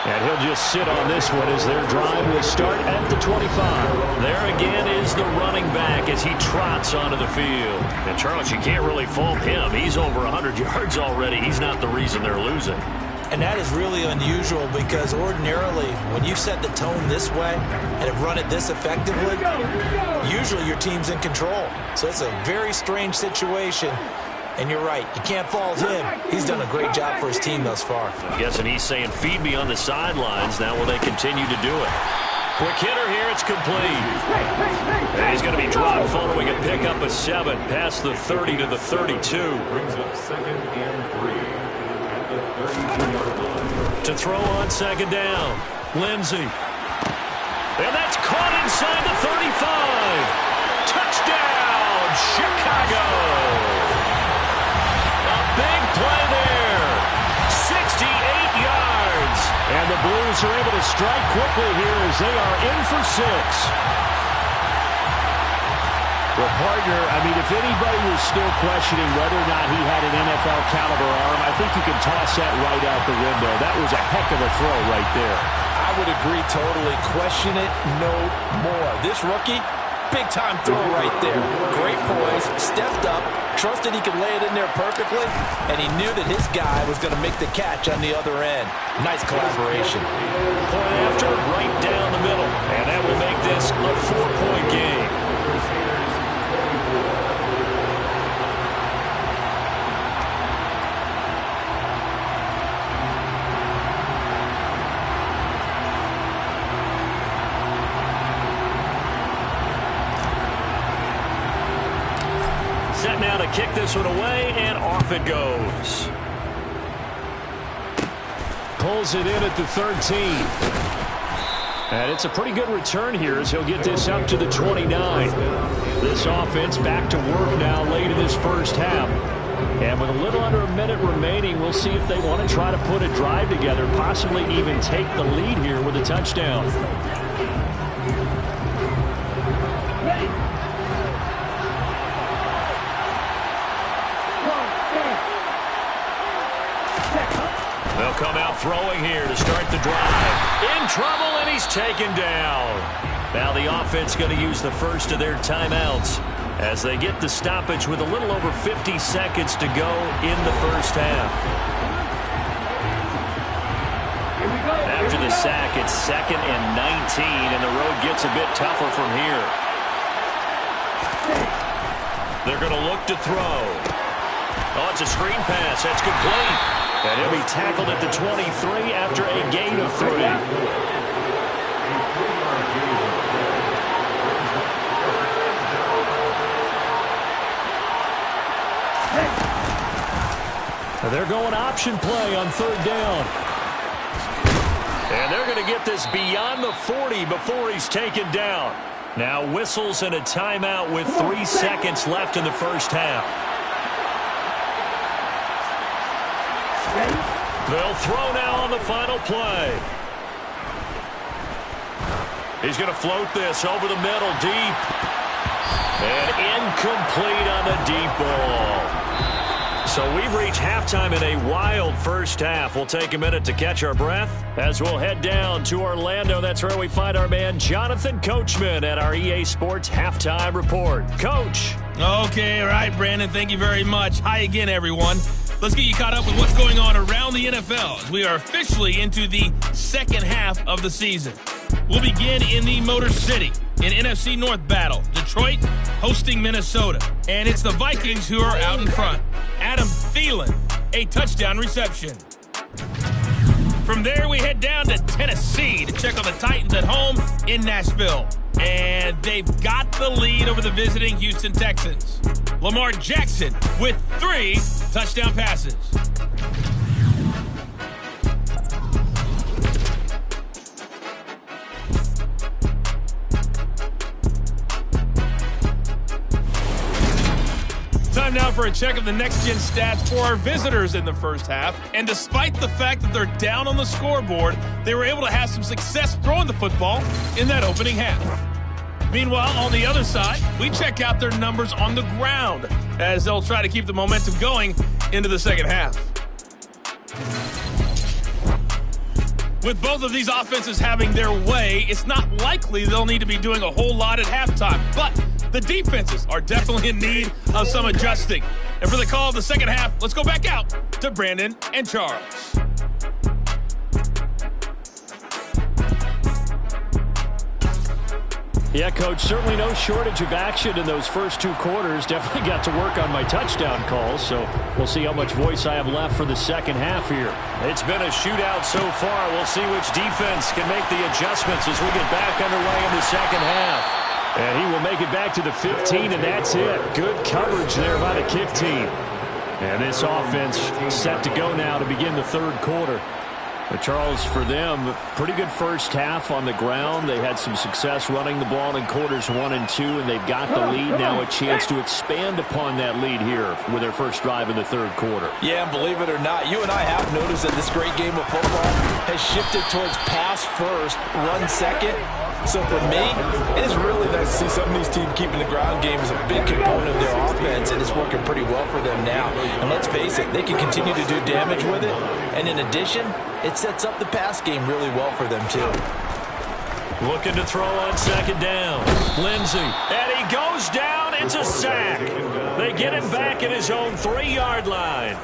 Speaker 3: And he'll just sit on this one as their drive will start at the 25. There again is the running back as he trots onto the field. And, Charles, you can't really fault him. He's over 100 yards already. He's not the reason they're losing.
Speaker 4: And that is really unusual because ordinarily when you set the tone this way and have run it this effectively, usually your team's in control. So it's a very strange situation. And you're right, you can't fault him. He's done a great job for his team thus far.
Speaker 3: I'm guessing he's saying, feed me on the sidelines. Now will they continue to do it? Quick hitter here, it's complete. And he's going to be dropped following a pickup of 7 past the 30 to the 32.
Speaker 5: Brings up 2nd and 3 at the 32-yard line.
Speaker 3: To throw on 2nd down, Lindsey. And that's caught inside the 35. Touchdown, Chicago. Big play there. 68 yards. And the Blues are able to strike quickly here as they are in for 6. Well, partner, I mean, if anybody was still questioning whether or not he had an NFL caliber arm, I think you can toss that right out the window. That was a heck of a throw right there.
Speaker 4: I would agree totally. Question it no more. This rookie, big-time throw right there. Great poise, stepped up, trusted he could lay it in there perfectly, and he knew that his guy was going to make the catch on the other end. Nice collaboration.
Speaker 3: Point after, right down the middle, and that will make this a 4-point game. Set now to kick this one away, and off it goes. Pulls it in at the 13. And it's a pretty good return here as he'll get this up to the 29. This offense back to work now late in this first half. And with a little under a minute remaining, we'll see if they want to try to put a drive together, possibly even take the lead here with a touchdown. They'll come out throwing here to start the drive. In trouble, and he's taken down. Now the offense going to use the first of their timeouts as they get the stoppage with a little over 50 seconds to go in the first half. After the sack, it's 2nd and 19, and the road gets a bit tougher from here. They're going to look to throw. Oh, it's a screen pass. That's complete. And he'll be tackled at the 23 after a gain of 3. They're going option play on 3rd down. And they're going to get this beyond the 40 before he's taken down. Now whistles and a timeout with 3 seconds left in the first half. They'll throw now on the final play. He's going to float this over the middle deep. And incomplete on the deep ball. So we've reached halftime in a wild first half. We'll take a minute to catch our breath as we'll head down to Orlando. That's where we find our man Jonathan Coachman at our EA Sports Halftime Report. Coach.
Speaker 7: Okay, all right, Brandon. Thank you very much. Hi again, everyone. Let's get you caught up with what's going on around the NFL as we are officially into the second half of the season. We'll begin in the Motor City in NFC North battle. Detroit hosting Minnesota. And it's the Vikings who are out in front. Adam Thielen, a touchdown reception. From there, we head down to Tennessee to check on the Titans at home in Nashville. And they've got the lead over the visiting Houston Texans. Lamar Jackson with 3 touchdown passes. Time now for a check of the next-gen stats for our visitors in the first half. And despite the fact that they're down on the scoreboard, they were able to have some success throwing the football in that opening half. Meanwhile, on the other side, we check out their numbers on the ground as they'll try to keep the momentum going into the second half. With both of these offenses having their way, it's not likely they'll need to be doing a whole lot at halftime. But the defenses are definitely in need of some adjusting. And for the call of the second half, let's go back out to Brandon and Charles.
Speaker 3: Yeah, Coach, certainly no shortage of action in those first 2 quarters. Definitely got to work on my touchdown calls, so we'll see how much voice I have left for the second half here. It's been a shootout so far. We'll see which defense can make the adjustments as we get back underway in the second half. And he will make it back to the 15, and that's it. Good coverage there by the kick team. And this offense set to go now to begin the third quarter. But Charles, for them, pretty good first half on the ground. They had some success running the ball in quarters 1 and 2, and they've got the lead now, a chance to expand upon that lead here with their first drive in the third quarter.
Speaker 4: Yeah, and believe it or not, you and I have noticed that this great game of football has shifted towards pass first, run second. So for me, it is really nice to see some of these teams keeping the ground game as a big component of their offense, and it's working pretty well for them now. And let's face it, they can continue to do damage with it. And in addition, it sets up the pass game really well for them too.
Speaker 3: Looking to throw on second down. Lindsey, and he goes down. It's a sack. They get him back at his own 3-yard line.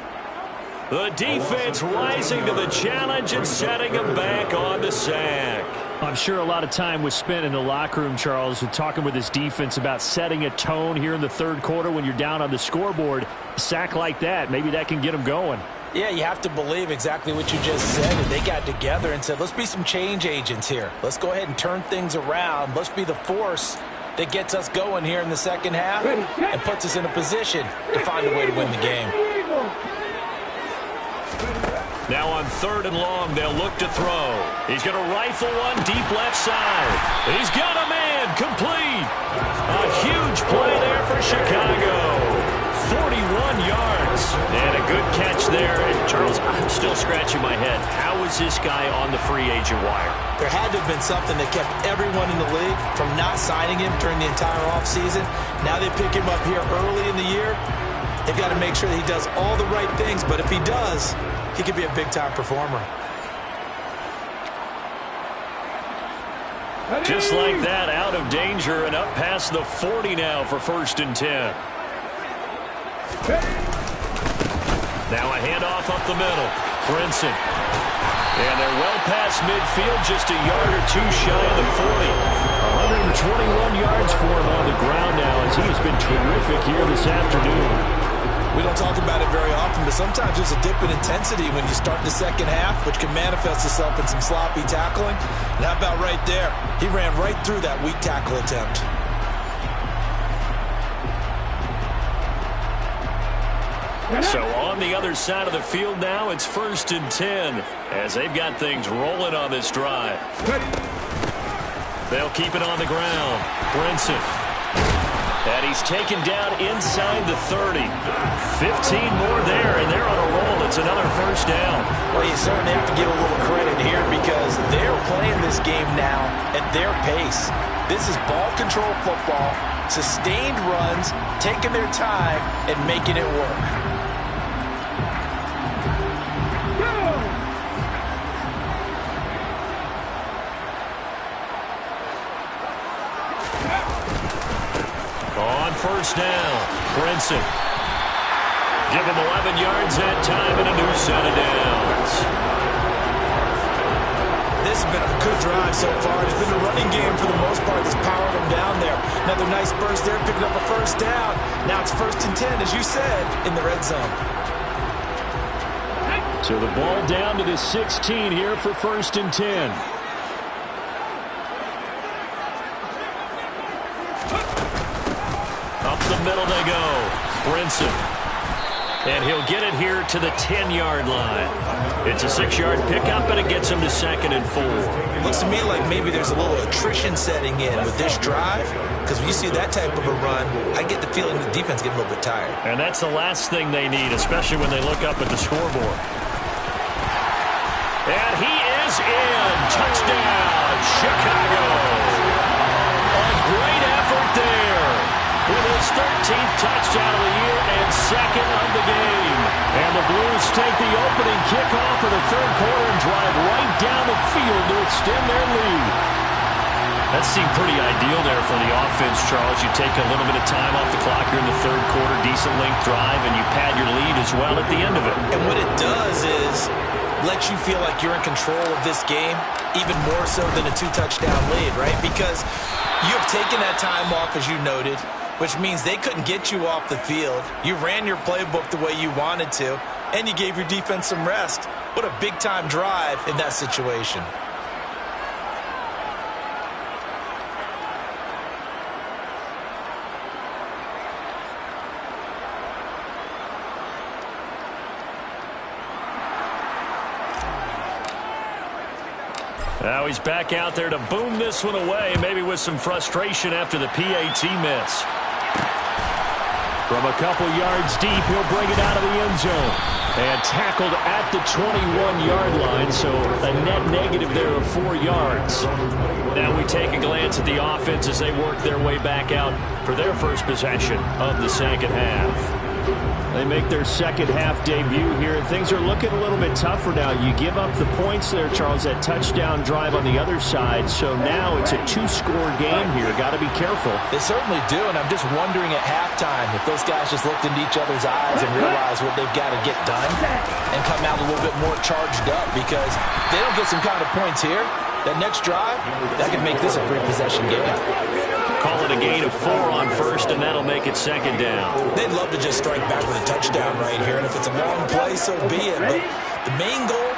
Speaker 3: The defense rising to the challenge and setting him back on the sack. I'm sure a lot of time was spent in the locker room, Charles, with talking with his defense about setting a tone here in the third quarter when you're down on the scoreboard. A sack like that, maybe that can get them going.
Speaker 4: Yeah, you have to believe exactly what you just said. And they got together and said, let's be some change agents here. Let's go ahead and turn things around. Let's be the force that gets us going here in the second half and puts us in a position to find a way to win the game.
Speaker 3: Now on 3rd and long, they'll look to throw. He's going to rifle one deep left side. He's got a man complete. A huge play there for Chicago. 41 yards. And a good catch there. And Charles, I'm still scratching my head. How is this guy on the free agent wire?
Speaker 4: There had to have been something that kept everyone in the league from not signing him during the entire offseason. Now they pick him up here early in the year. They've got to make sure that he does all the right things. But if he does, he could be a big-time performer.
Speaker 3: Just like that, out of danger and up past the 40 now for 1st and 10. Now a handoff up the middle. Brinson. And they're well past midfield, just a yard or 2 shy of the 40. 121 yards for him on the ground now as he has been terrific here this afternoon.
Speaker 4: We don't talk about it very often, but sometimes there's a dip in intensity when you start the second half, which can manifest itself in some sloppy tackling. And how about right there? He ran right through that weak tackle attempt.
Speaker 3: So on the other side of the field now, it's 1st and 10 as they've got things rolling on this drive. They'll keep it on the ground. Brinson. And he's taken down inside the 30. 15 more there, and they're on a roll. It's another 1st down.
Speaker 4: Well, you certainly have to give a little credit here because they're playing this game now at their pace. This is ball control football, sustained runs, taking their time, and making it work.
Speaker 3: On 1st down, Brinson. Give him 11 yards that time and a new set of downs.
Speaker 4: This has been a good drive so far. It's been a running game for the most part that's powered them down there. Another nice burst there, picking up a 1st down. Now it's 1st and 10, as you said, in the red zone.
Speaker 3: So the ball down to the 16 here for 1st and 10. Up the middle they go. Brinson. And he'll get it here to the 10-yard line. It's a 6-yard pickup, and it gets him to 2nd and 4.
Speaker 4: Looks to me like maybe there's a little attrition setting in with this drive, because when you see that type of a run, I get the feeling the defense getting a little bit tired.
Speaker 3: And that's the last thing they need, especially when they look up at the scoreboard. And he is in. Touchdown, Chicago. A great effort there. With his 13th touchdown of the year and 2nd of the game. And the Blues take the opening kickoff of the 3rd quarter and drive right down the field to extend their lead. That seemed pretty ideal there for the offense, Charles. You take a little bit of time off the clock here in the 3rd quarter, decent length drive, and you pad your lead as well at the end of it.
Speaker 4: And what it does is let you feel like you're in control of this game, even more so than a 2-touchdown lead, right? Because you have taken that time off, as you noted, which means they couldn't get you off the field. You ran your playbook the way you wanted to, and you gave your defense some rest. What a big-time drive in that situation.
Speaker 3: Now he's back out there to boom this one away, maybe with some frustration after the PAT miss. From a couple yards deep, he'll bring it out of the end zone. And tackled at the 21-yard line, so a net negative there of 4 yards. Now we take a glance at the offense as they work their way back out for their first possession of the 2nd half. They make their 2nd half debut here, and things are looking a little bit tougher now. You give up the points there, Charles, that touchdown drive on the other side, so now it's a 2-score game here. Got to be careful.
Speaker 4: They certainly do, and I'm just wondering at halftime if those guys just looked into each other's eyes and realized what they've got to get done and come out a little bit more charged up, because if they don't get some kind of points here, that next drive, that could make this a 3-possession game.
Speaker 3: Call it a gain of 4 on 1st, and that'll make it 2nd down.
Speaker 4: They'd love to just strike back with a touchdown right here, and if it's a long play, so be it. But the main goal,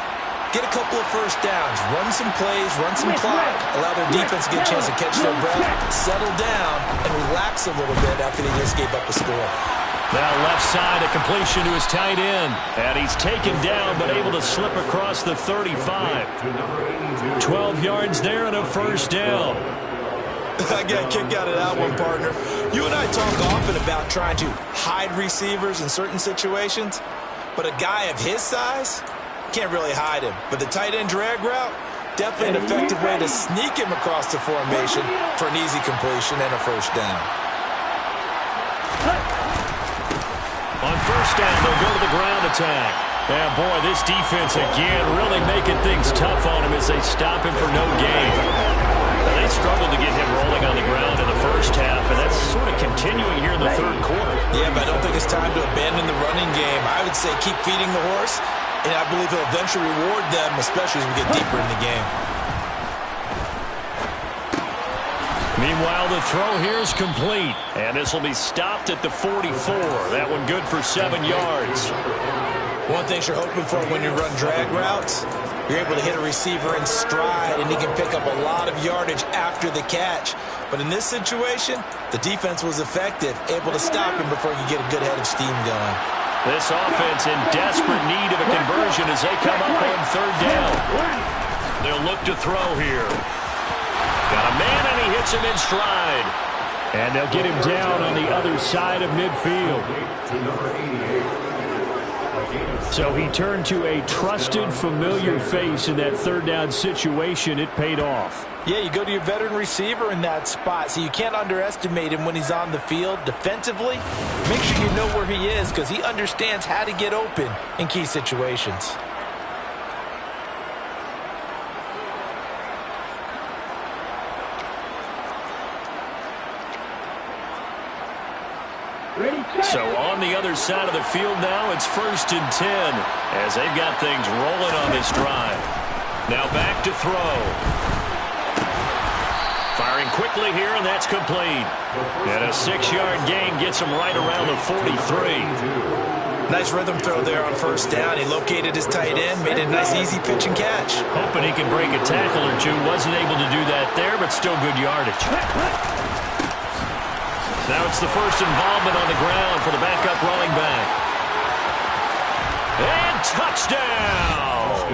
Speaker 4: get a couple of 1st downs, run some plays, run some clock, allow their defense to get a chance to catch their breath, settle down, and relax a little bit after they just gave up a score.
Speaker 3: Now left side, a completion to his tight end. And he's taken down, but able to slip across the 35. 12 yards there and a 1st down.
Speaker 4: I got a kick out of that one, partner. You and I talk often about trying to hide receivers in certain situations, but a guy of his size can't really hide him. But the tight end drag route, definitely an effective way to sneak him across the formation for an easy completion and a 1st down.
Speaker 3: On 1st down, they'll go to the ground attack. And boy, this defense again really making things tough on him as they stop him for no gain. They struggled to get him rolling on the ground in the 1st half, and that's sort of continuing here in the 3rd quarter.
Speaker 4: Yeah, but I don't think it's time to abandon the running game. I would say keep feeding the horse, and I believe he'll eventually reward them, especially as we get deeper in the game.
Speaker 3: Meanwhile, the throw here is complete, and this will be stopped at the 44. That one good for 7 yards.
Speaker 4: One thing you're hoping for when you run drag routes, you're able to hit a receiver in stride, and he can pick up a lot of yardage after the catch. But in this situation, the defense was effective, able to stop him before he could get a good head of steam going.
Speaker 3: This offense in desperate need of a conversion as they come up on third down. They'll look to throw here. Got a man, and he hits him in stride. And they'll get him down on the other side of midfield. So he turned to a trusted, familiar face in that third down situation. It paid off.
Speaker 4: Yeah, you go to your veteran receiver in that spot, so you can't underestimate him when he's on the field defensively. Make sure you know where he is because he understands how to get open in key situations.
Speaker 3: So on the other side of the field now, it's 1st and 10 as they've got things rolling on this drive. Now back to throw. Firing quickly here, and that's complete. And a 6-yard gain gets him right around the 43.
Speaker 4: Nice rhythm throw there on first down. He located his tight end, made it a nice easy pitch and catch.
Speaker 3: Hoping he can break a tackle or two. Wasn't able to do that there, but still good yardage. Now it's the first involvement on the ground for the backup running back. And touchdown!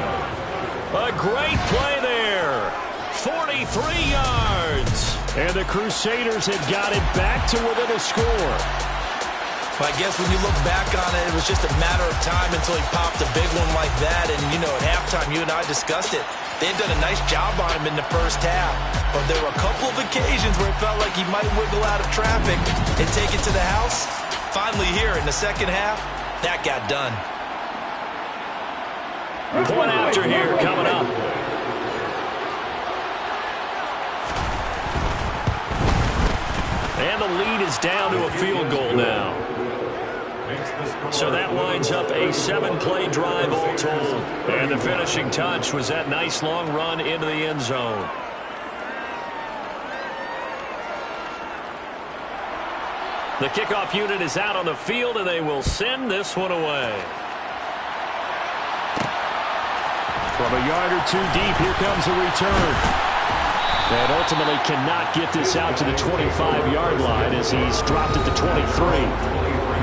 Speaker 3: A great play there. 43 yards. And the Crusaders had got it back to within a score.
Speaker 4: Well, I guess when you look back on it, it was just a matter of time until he popped a big one like that. And, you know, at halftime, you and I discussed it. They had done a nice job on him in the first half. But there were a couple of occasions where it felt like he might wiggle out of traffic and take it to the house. Finally here in the second half, that got done.
Speaker 3: Point after here coming up. And the lead is down to a field goal now. So that winds up a 7-play drive all told. And the finishing touch was that nice long run into the end zone. The kickoff unit is out on the field, and they will send this one away. From a yard or two deep, here comes a return. And ultimately cannot get this out to the 25-yard line as he's dropped at the 23.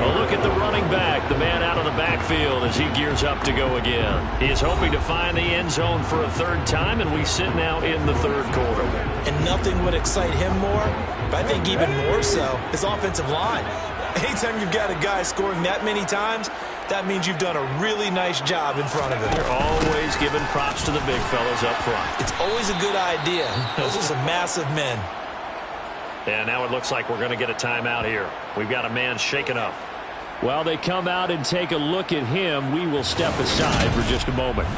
Speaker 3: A look at the running back, the man out of the backfield as he gears up to go again. He is hoping to find the end zone for a third time, and we sit now in the third quarter.
Speaker 4: And nothing would excite him more, but I think even more so, his offensive line. Anytime you've got a guy scoring that many times, that means you've done a really nice job in front of him.
Speaker 3: You're always giving props to the big fellas up front.
Speaker 4: It's always a good idea. Those are some massive men.
Speaker 3: And now it looks like we're going to get a timeout here. We've got a man shaken up. While they come out and take a look at him, we will step aside for just a moment.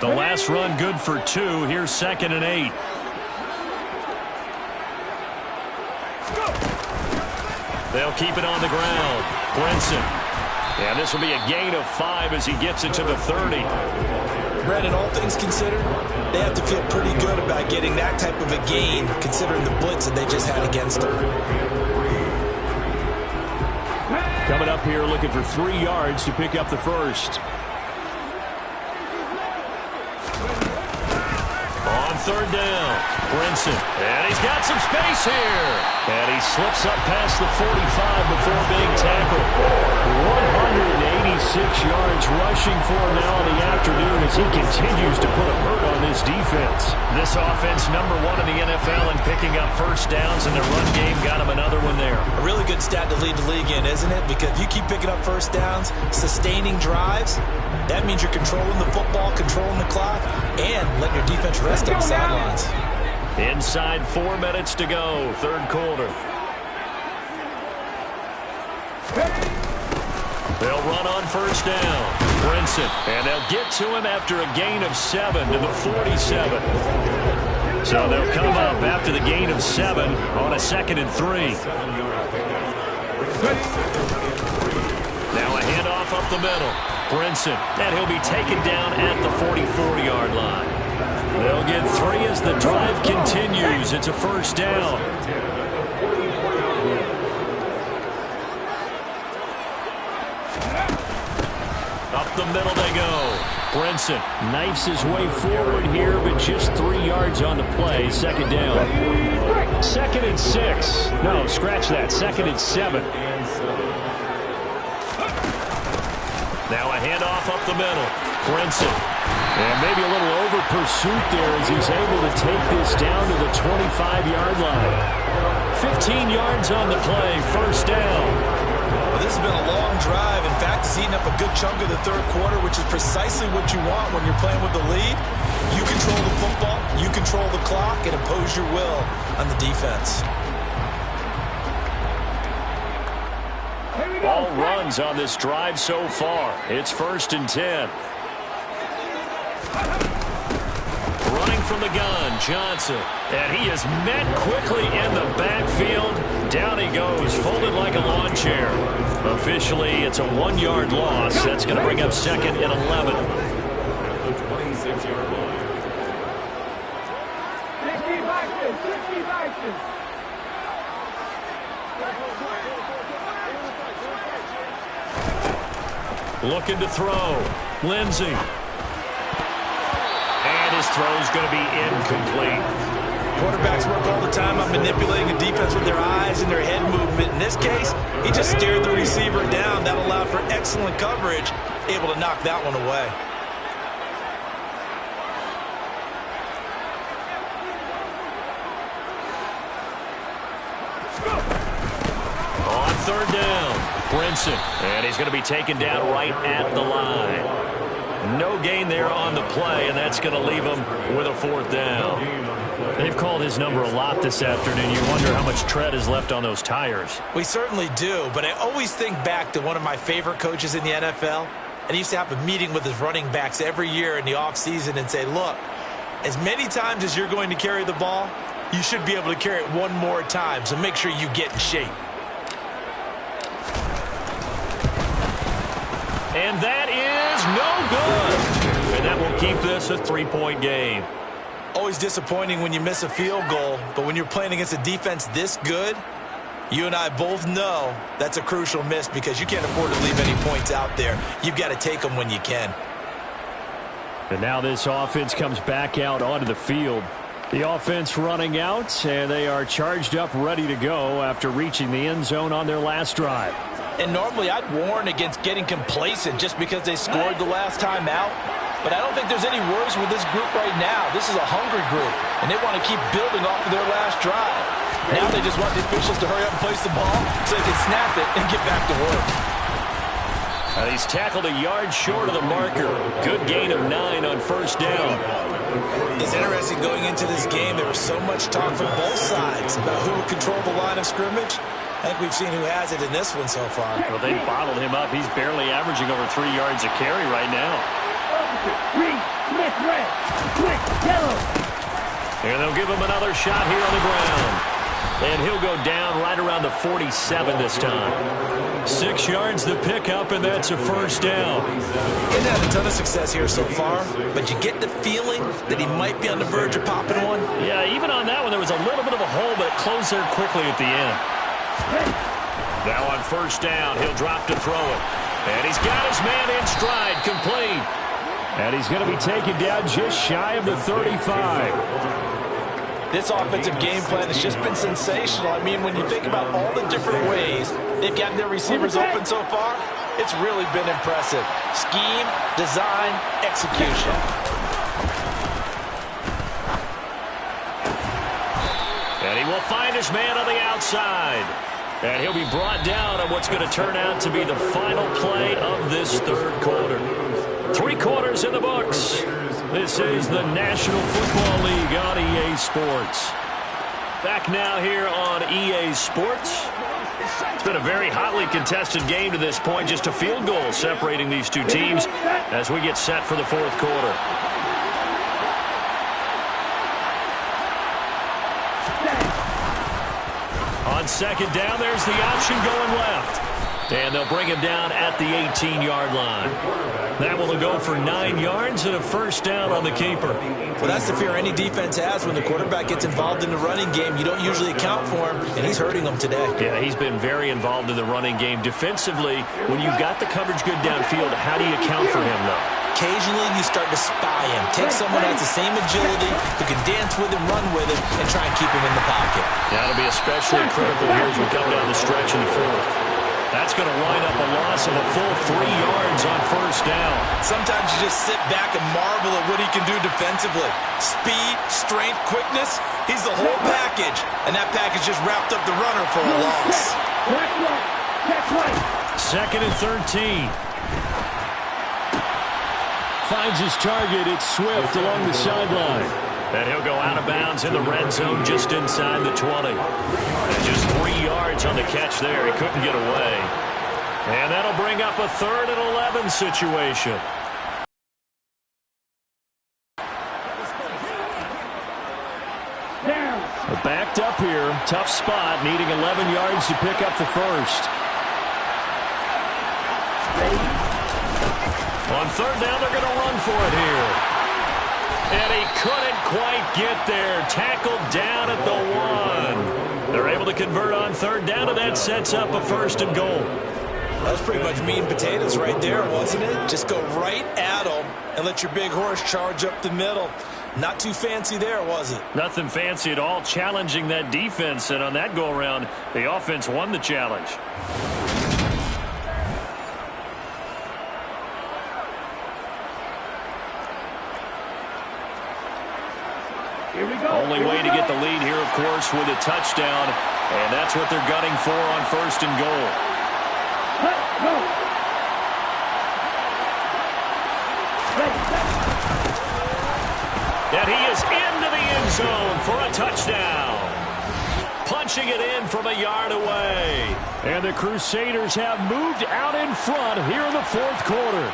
Speaker 3: The last run good for 2. Here's 2nd and 8. They'll keep it on the ground. Brinson. And this will be a gain of 5 as he gets it to the 30.
Speaker 4: Brandon, all things considered, they have to feel pretty good about getting that type of a gain considering the blitz that they just had against them.
Speaker 3: Coming up here looking for 3 yards to pick up the first. On third down, Brinson. And he's got some space here. And he slips up past the 45 before being tackled. 186 yards rushing for him now in the afternoon as he continues to put a hurt on this defense. This offense number 1 in the NFL in picking up first downs, and the run game got him another one there.
Speaker 4: A really good stat to lead the league in, isn't it? Because you keep picking up first downs, sustaining drives, that means you're controlling the football, controlling the clock, and letting your defense rest on the sidelines.
Speaker 3: Inside 4 minutes to go, third quarter. They'll run on first down. Brinson, and they'll get to him after a gain of 7 to the 47. So they'll come up after the gain of 7 on a 2nd and 3. Now a handoff up the middle. Brinson, and he'll be taken down at the 44-yard line. They'll get 3 as the drive continues. It's a first down. A the middle they go. Brinson knifes his way forward here, but just 3 yards on the play. Second down. 2nd and 6. No, scratch that. 2nd and 7. Now a handoff up the middle. Brinson. And maybe a little over pursuit there as he's able to take this down to the 25-yard line. 15 yards on the play. First down.
Speaker 4: Well, this has been a long drive. In fact, it's eaten up a good chunk of the third quarter, which is precisely what you want when you're playing with the lead. You control the football, you control the clock, and impose your will on the defense.
Speaker 3: All runs on this drive so far. It's 1st and 10. Running from the gun, Johnson. And he is met quickly in the backfield. Down he goes, folded like a lawn chair. Officially, it's a 1-yard loss. That's going to bring up 2nd and 11.
Speaker 5: At the 26-yard line.
Speaker 6: 60 action, 60 action.
Speaker 3: Looking to throw. Lindsey. And his throw's going to be incomplete.
Speaker 4: Quarterbacks work all the time on manipulating a defense with their eyes and their head movement. In this case, he just stared the receiver down. That allowed for excellent coverage, able to knock that one away.
Speaker 3: On 3rd down, Brinson. And he's going to be taken down right at the line. No gain there on the play, and that's going to leave him with a 4th down. They've called his number a lot this afternoon. You wonder how much tread is left on those tires.
Speaker 4: We certainly do, but I always think back to one of my favorite coaches in the NFL, and he used to have a meeting with his running backs every year in the offseason and say, look, as many times as you're going to carry the ball, you should be able to carry it one more time, so make sure you get in shape.
Speaker 3: And that is no good. And that will keep this a 3-point game.
Speaker 4: Always disappointing when you miss a field goal, but when you're playing against a defense this good, you and I both know that's a crucial miss because you can't afford to leave any points out there. You've got to take them when you can.
Speaker 3: And now this offense comes back out onto the field. The offense running out, and they are charged up, ready to go after reaching the end zone on their last drive.
Speaker 4: And normally I'd warn against getting complacent just because they scored the last time out. But I don't think there's any worries with this group right now. This is a hungry group, and they want to keep building off of their last drive. Now they just want the officials to hurry up and place the ball so they can snap it and get back to work.
Speaker 3: He's tackled a yard short of the marker. Good gain of 9 on 1st down.
Speaker 4: It's interesting going into this game. There was so much talk from both sides about who would control the line of scrimmage. I think we've seen who has it in this one so far.
Speaker 3: Well, they bottled him up. He's barely averaging over 3 yards a carry right now.
Speaker 6: Green, Smith, red, quick, yellow.
Speaker 3: And they'll give him another shot here on the ground. And he'll go down right around the 47 this time. 6 yards the pickup, and that's a 1st down.
Speaker 4: He hasn't had a ton of success here so far, but you get the feeling that he might be on the verge of popping one.
Speaker 3: Yeah, even on that one, there was a little bit of a hole, but it closed there quickly at the end. Now on 1st down, he'll drop to throw it. And he's got his man in stride, complete. And he's going to be taken down just shy of the 35.
Speaker 4: This offensive game plan has just been sensational. I mean, when you think about all the different ways they've gotten their receivers open so far, it's really been impressive. Scheme, design, execution.
Speaker 3: And he will find his man on the outside. And he'll be brought down on what's going to turn out to be the final play of this 3rd quarter. 3 quarters in the books. This is the National Football League on EA Sports. Back now here on EA Sports. It's been a very hotly contested game to this point. Just a field goal separating these two teams as we get set for the 4th quarter. On 2nd down, there's the option going left. And they'll bring him down at the 18-yard line. That will go for 9 yards and a first down on the keeper.
Speaker 4: Well, that's the fear any defense has when the quarterback gets involved in the running game. You don't usually account for him, and he's hurting them today.
Speaker 3: Yeah, he's been very involved in the running game. Defensively, when you've got the coverage good downfield, how do you account for him, though?
Speaker 4: Occasionally, you start to spy him. Take someone that has the same agility, who can dance with him, run with him, and try and keep him in the pocket.
Speaker 3: That'll be especially critical here as we come down the stretch in the fourth. That's going to wind up a loss of a full 3 yards on first down.
Speaker 4: Sometimes you just sit back and marvel at what he can do defensively. Speed, strength, quickness, he's the whole package. And that package just wrapped up the runner for a loss.
Speaker 3: Second and 13. Finds his target. It's Swift along the sideline. And he'll go out of bounds in the red zone just inside the 20. And just 3 yards on the catch there. He couldn't get away. And that'll bring up a 3rd and 11 situation. Backed up here. Tough spot. Needing 11 yards to pick up the first. On 3rd down, they're going to run for it here. And he couldn't quite get there. Tackled down at the 1. They're able to convert on 3rd down, and that sets up a 1st and goal.
Speaker 4: That's pretty much meat and potatoes right there, wasn't it? Just go right at them and let your big horse charge up the middle. Not too fancy there, was it?
Speaker 3: Nothing fancy at all, challenging that defense. And on that go-around, the offense won the challenge.
Speaker 6: Here we go.
Speaker 3: Only way to get the lead here, of course, with a touchdown. And that's what they're gunning for on 1st and goal.
Speaker 6: Go.
Speaker 3: And he is into the end zone for a touchdown. Punching it in from a yard away. And the Crusaders have moved out in front here in the 4th quarter.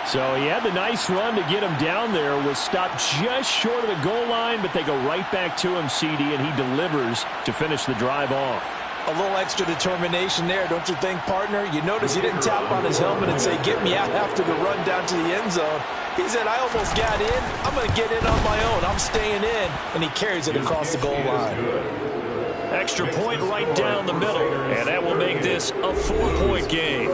Speaker 3: So he had the nice run to get him down there, was stopped just short of the goal line, but they go right back to him, CD, and he delivers to finish the drive off.
Speaker 4: A little extra determination there, don't you think, partner? You notice he didn't tap on his helmet and say, get me out after the run down to the end zone. He said, I almost got in. I'm going to get in on my own. I'm staying in. And he carries it across the goal line.
Speaker 3: Extra point right down the middle, and that will make this a 4-point game.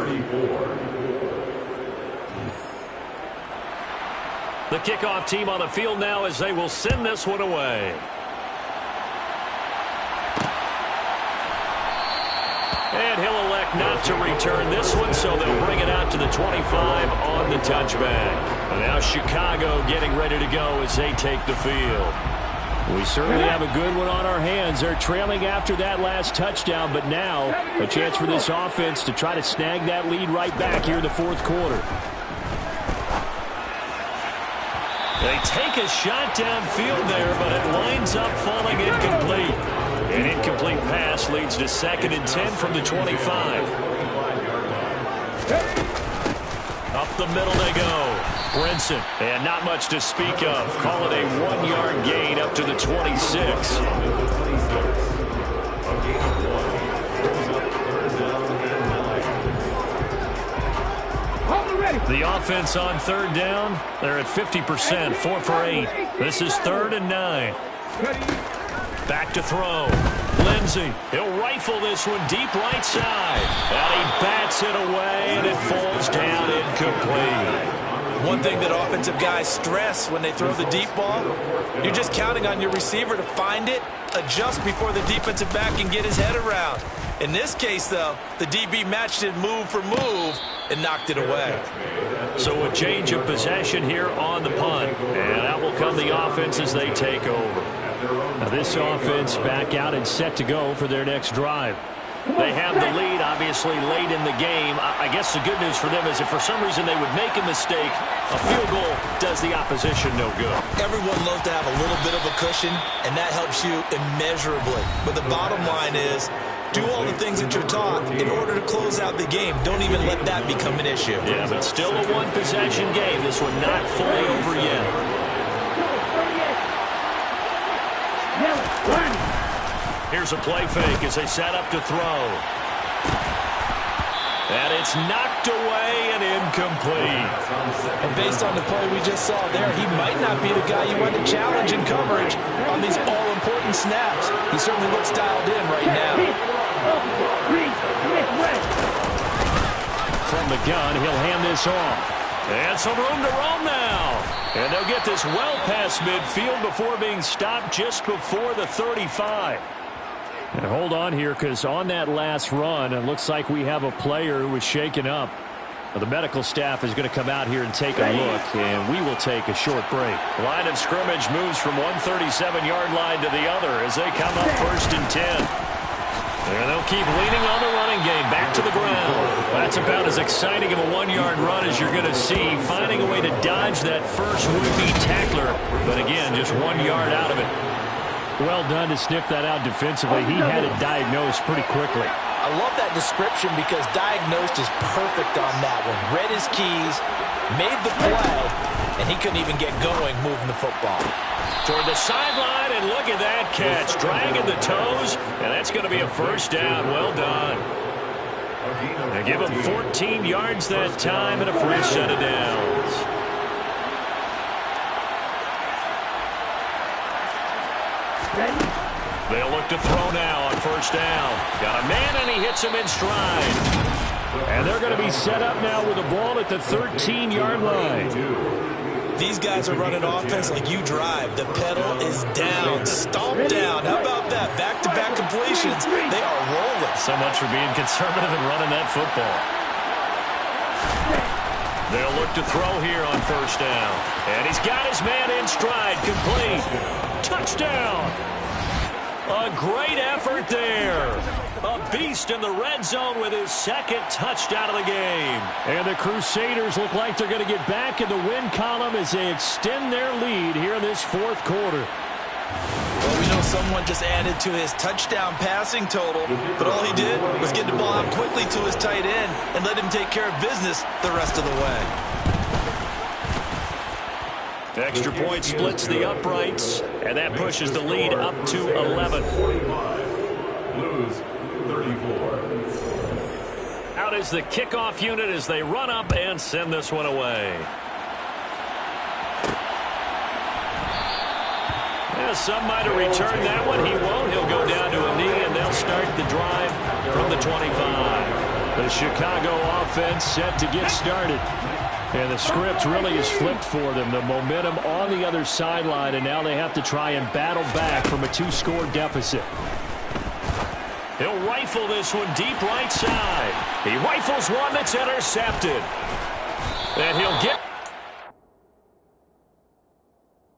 Speaker 3: The kickoff team on the field now as they will send this one away. And he'll elect not to return this one, so they'll bring it out to the 25 on the touchback. And now Chicago getting ready to go as they take the field. We certainly have a good one on our hands. They're trailing after that last touchdown, but now a chance for this offense to try to snag that lead right back here in the 4th quarter. They take a shot downfield there, but it winds up falling incomplete. An incomplete pass leads to 2nd and 10 from the 25. Up the middle they go. Brinson, and not much to speak of. Call it a 1-yard gain up to the 26. The offense on 3rd down, they're at 50%, 4 for 8. This is 3rd and 9. Back to throw. Lindsey, he'll rifle this one deep right side. And he bats it away, and it falls down incomplete.
Speaker 4: One thing that offensive guys stress when they throw the deep ball, you're just counting on your receiver to find it, adjust before the defensive back can get his head around. In this case, though, the DB matched it move for move and knocked it away.
Speaker 3: So a change of possession here on the punt. And out will come the offense as they take over. Now this offense back out and set to go for their next drive. They have the lead, obviously, late in the game. I guess the good news for them is if for some reason they would make a mistake, a field goal does the opposition no good.
Speaker 4: Everyone loves to have a little bit of a cushion, and that helps you immeasurably. But the bottom line is, do all the things that you're taught in order to close out the game. Don't even let that become an issue.
Speaker 3: Yeah, but still a one-possession game. This one not fully over yet. Here's a play fake as they set up to throw. And it's knocked away and incomplete.
Speaker 4: And based on the play we just saw there, he might not be the guy you want to challenge in coverage on these all-important snaps. He certainly looks dialed in right now.
Speaker 3: From the gun, he'll hand this off. And some room to roam now. And they'll get this well past midfield before being stopped just before the 35. And hold on here, because on that last run, it looks like we have a player who was shaken up. Well, the medical staff is going to come out here and take a look, and we will take a short break. Line of scrimmage moves from one 37-yard line to the other as they come up 1st and 10. And they'll keep leaning on the running game back to the ground. That's about as exciting of a 1-yard run as you're going to see, finding a way to dodge that first would-be tackler. But again, just 1 yard out of it. Well done to sniff that out defensively. He had it diagnosed pretty quickly.
Speaker 4: I love that description because diagnosed is perfect on that one. Read his keys, made the play, and he couldn't even get going moving the football.
Speaker 3: Toward the sideline, and look at that catch. Dragging the toes, and that's going to be a first down. Well done. They give him 14 yards that time and a fresh set of downs. They'll look to throw now on first down. Got a man, and he hits him in stride. And they're going to be set up now with the ball at the 13-yard line.
Speaker 4: These guys are running offense like you drive. The pedal is down, stomp down. How about that? Back-to-back completions. They are rolling.
Speaker 3: So much for being conservative and running that football. They'll look to throw here on first down. And he's got his man in stride. Complete. Touchdown. A great effort there. A beast in the red zone with his second touchdown of the game. And the Crusaders look like they're going to get back in the win column as they extend their lead here in this fourth quarter.
Speaker 4: Well, we know someone just added to his touchdown passing total, but all he did was get the ball out quickly to his tight end and let him take care of business the rest of the way.
Speaker 3: The extra point splits the uprights, and that pushes the lead up to 11.
Speaker 5: Blues, 34.
Speaker 3: Out is the kickoff unit as they run up and send this one away. Yeah, some might have returned that one. He won't. He'll go down to a knee, and they'll start the drive from the 25. The Chicago offense set to get started. And the script really is flipped for them. The momentum on the other sideline, and now they have to try and battle back from a 2-score deficit. He'll rifle this one deep right side. He rifles one that's intercepted. And he'll get...